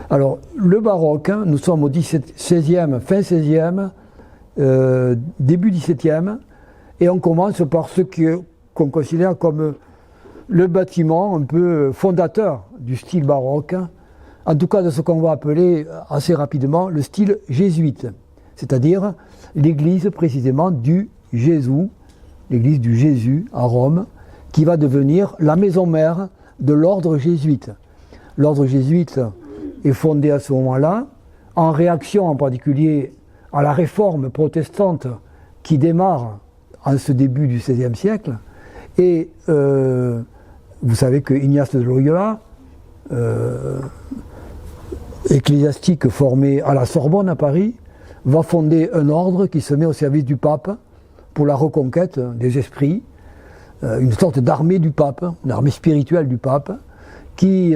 Alors, le baroque, nous sommes au 16e, fin 16e, début 17e, et on commence par ce qu'on considère comme le bâtiment un peu fondateur du style baroque, en tout cas de ce qu'on va appeler assez rapidement le style jésuite, c'est-à-dire l'église précisément du Jésus, l'église du Jésus à Rome, qui va devenir la maison mère de l'ordre jésuite. L'ordre jésuite est fondé à ce moment-là, en réaction en particulier à la réforme protestante qui démarre en ce début du XVIe siècle. Et vous savez que Ignace de Loyola, ecclésiastique formé à la Sorbonne à Paris, va fonder un ordre qui se met au service du pape pour la reconquête des esprits, une sorte d'armée du pape, une armée spirituelle du pape, qui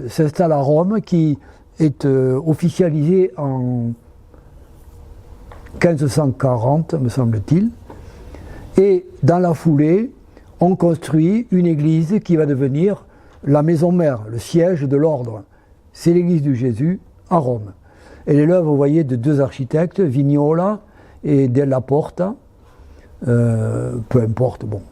s'installe à Rome, qui est officialisée en 1540, me semble-t-il. Et dans la foulée, on construit une église qui va devenir la maison mère, le siège de l'ordre. C'est l'église du Jésus à Rome. Elle est l'œuvre, vous voyez, de deux architectes, Vignola et Della Porta. Peu importe, bon.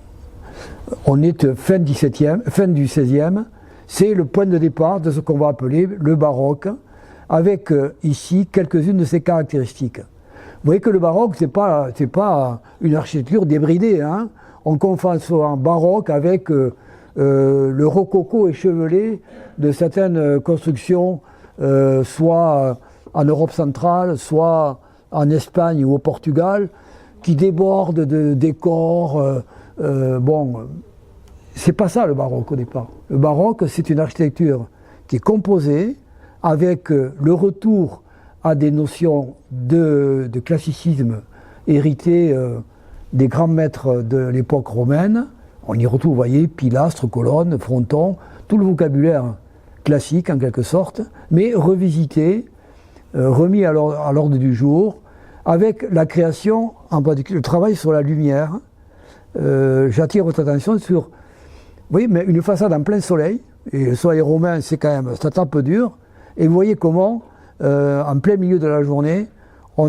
On est fin du XVIe, c'est le point de départ de ce qu'on va appeler le baroque, avec ici quelques-unes de ses caractéristiques. Vous voyez que le baroque, c'est pas une architecture débridée, hein. On confond souvent baroque avec le rococo échevelé de certaines constructions, soit en Europe centrale, soit en Espagne ou au Portugal, qui débordent de décors. Bon, c'est pas ça le baroque au départ. Le baroque, c'est une architecture qui est composée avec le retour à des notions de classicisme héritées des grands maîtres de l'époque romaine. On y retrouve, vous voyez, pilastres, colonnes, frontons, tout le vocabulaire classique en quelque sorte, mais revisité, remis à l'ordre du jour, avec la création, en particulier le travail sur la lumière. J'attire votre attention sur, oui, mais une façade en plein soleil, et le soleil romain, c'est quand même, ça tape dur, et vous voyez comment, en plein milieu de la journée, on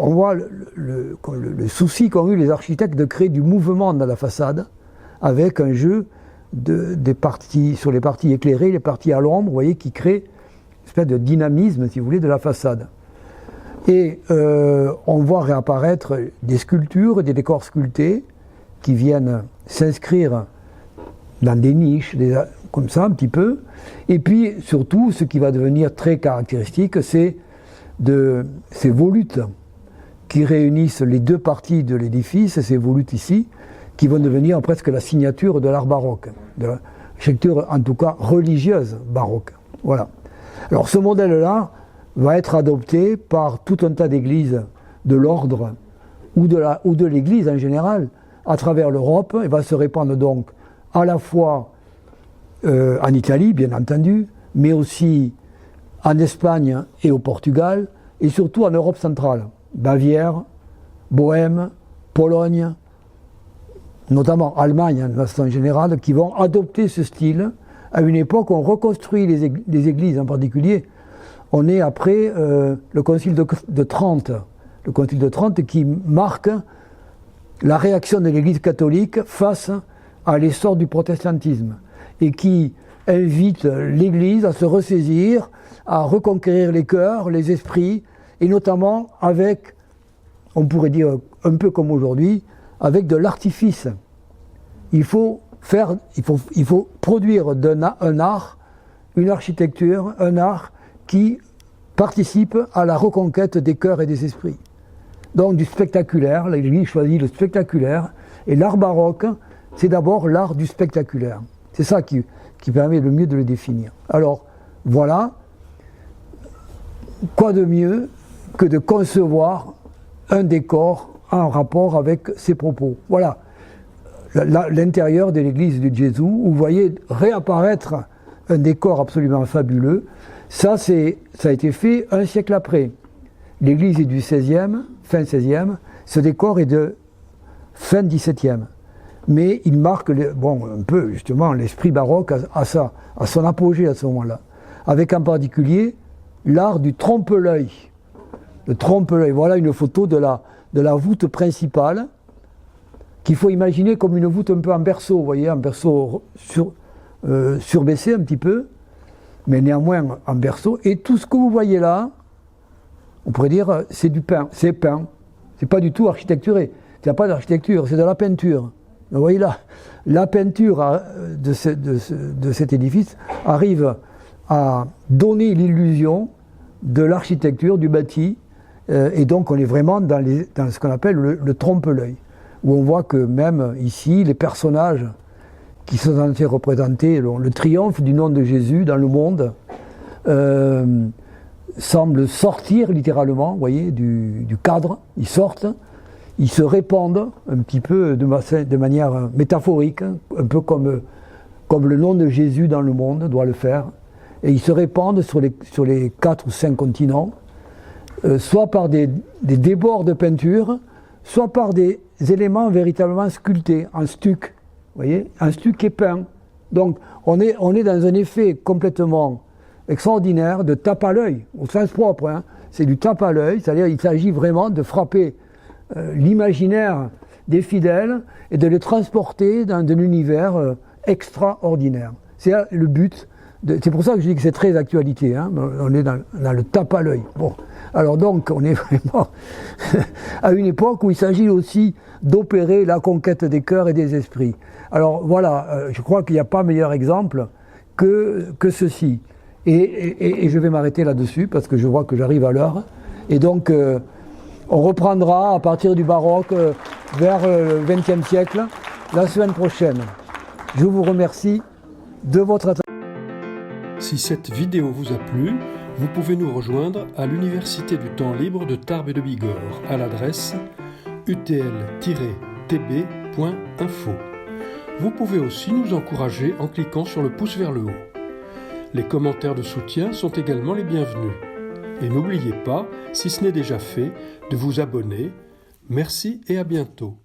voit le souci qu'ont eu les architectes de créer du mouvement dans la façade, avec un jeu des parties, sur les parties éclairées, les parties à l'ombre, vous voyez, qui créent une espèce de dynamisme, si vous voulez, de la façade. Et on voit réapparaître des sculptures, des décors sculptés, qui viennent s'inscrire dans des niches, comme ça un petit peu. Et puis surtout, ce qui va devenir très caractéristique, c'est ces volutes qui réunissent les deux parties de l'édifice, ces volutes ici, qui vont devenir presque la signature de l'art baroque, de l'architecture en tout cas religieuse baroque. Voilà. Alors ce modèle-là va être adopté par tout un tas d'églises de l'ordre ou de l'église en général à travers l'Europe et va se répandre donc à la fois en Italie, bien entendu, mais aussi en Espagne et au Portugal, et surtout en Europe centrale, Bavière, Bohême, Pologne, notamment Allemagne de façon générale, qui vont adopter ce style à une époque où on reconstruit les églises en particulier. On est après le Concile de Trente, le Concile de Trente qui marque la réaction de l'Église catholique face à l'essor du protestantisme et qui invite l'Église à se ressaisir, à reconquérir les cœurs, les esprits, et notamment avec, on pourrait dire un peu comme aujourd'hui, avec de l'artifice. Il faut produire un art, une architecture, un art qui participe à la reconquête des cœurs et des esprits. Donc du spectaculaire, l'Église choisit le spectaculaire, et l'art baroque, c'est d'abord l'art du spectaculaire. C'est ça qui permet le mieux de le définir. Alors, voilà, quoi de mieux que de concevoir un décor en rapport avec ses propos. Voilà, l'intérieur de l'église de Jésus, où vous voyez réapparaître un décor absolument fabuleux. Ça a été fait un siècle après. L'église est du XVIe, fin XVIe, ce décor est de fin XVIIe. Mais il marque un peu justement l'esprit baroque à son apogée à ce moment-là. Avec en particulier l'art du trompe-l'œil. Le trompe-l'œil, voilà une photo de la voûte principale qu'il faut imaginer comme une voûte un peu en berceau, vous voyez, en berceau surbaissé un petit peu, mais néanmoins en berceau. Et tout ce que vous voyez là, on pourrait dire, c'est du peint, c'est peint. C'est pas du tout architecturé. Il n'y a pas d'architecture, c'est de la peinture. Donc, vous voyez là, la peinture de cet édifice arrive à donner l'illusion de l'architecture, du bâti, et donc on est vraiment dans ce qu'on appelle le trompe-l'œil, où on voit que même ici, les personnages qui sont censés représenter le triomphe du nom de Jésus dans le monde, semblent sortir littéralement, vous voyez, du cadre, ils sortent, ils se répandent un petit peu de manière métaphorique, un peu comme le nom de Jésus dans le monde doit le faire, et ils se répandent sur les 4 ou 5 continents, soit par des débords de peinture, soit par des éléments véritablement sculptés, en stuc, vous voyez, un stuc qui est peint. Donc on est dans un effet complètement extraordinaire de tape à l'œil, au sens propre, hein. C'est du tape à l'œil, c'est-à-dire qu'il s'agit vraiment de frapper l'imaginaire des fidèles et de les transporter dans un univers extraordinaire. C'est le but. C'est pour ça que je dis que c'est très d'actualité, hein. On est dans le tape à l'œil. Bon. Alors donc, on est vraiment à une époque où il s'agit aussi d'opérer la conquête des cœurs et des esprits. Alors voilà, je crois qu'il n'y a pas meilleur exemple que ceci. Et je vais m'arrêter là-dessus parce que je vois que j'arrive à l'heure. Et donc, on reprendra à partir du baroque vers le XXe siècle la semaine prochaine. Je vous remercie de votre attention. Si cette vidéo vous a plu, vous pouvez nous rejoindre à l'Université du Temps Libre de Tarbes et de Bigorre à l'adresse utl-tb.info. Vous pouvez aussi nous encourager en cliquant sur le pouce vers le haut. Les commentaires de soutien sont également les bienvenus. Et n'oubliez pas, si ce n'est déjà fait, de vous abonner. Merci et à bientôt.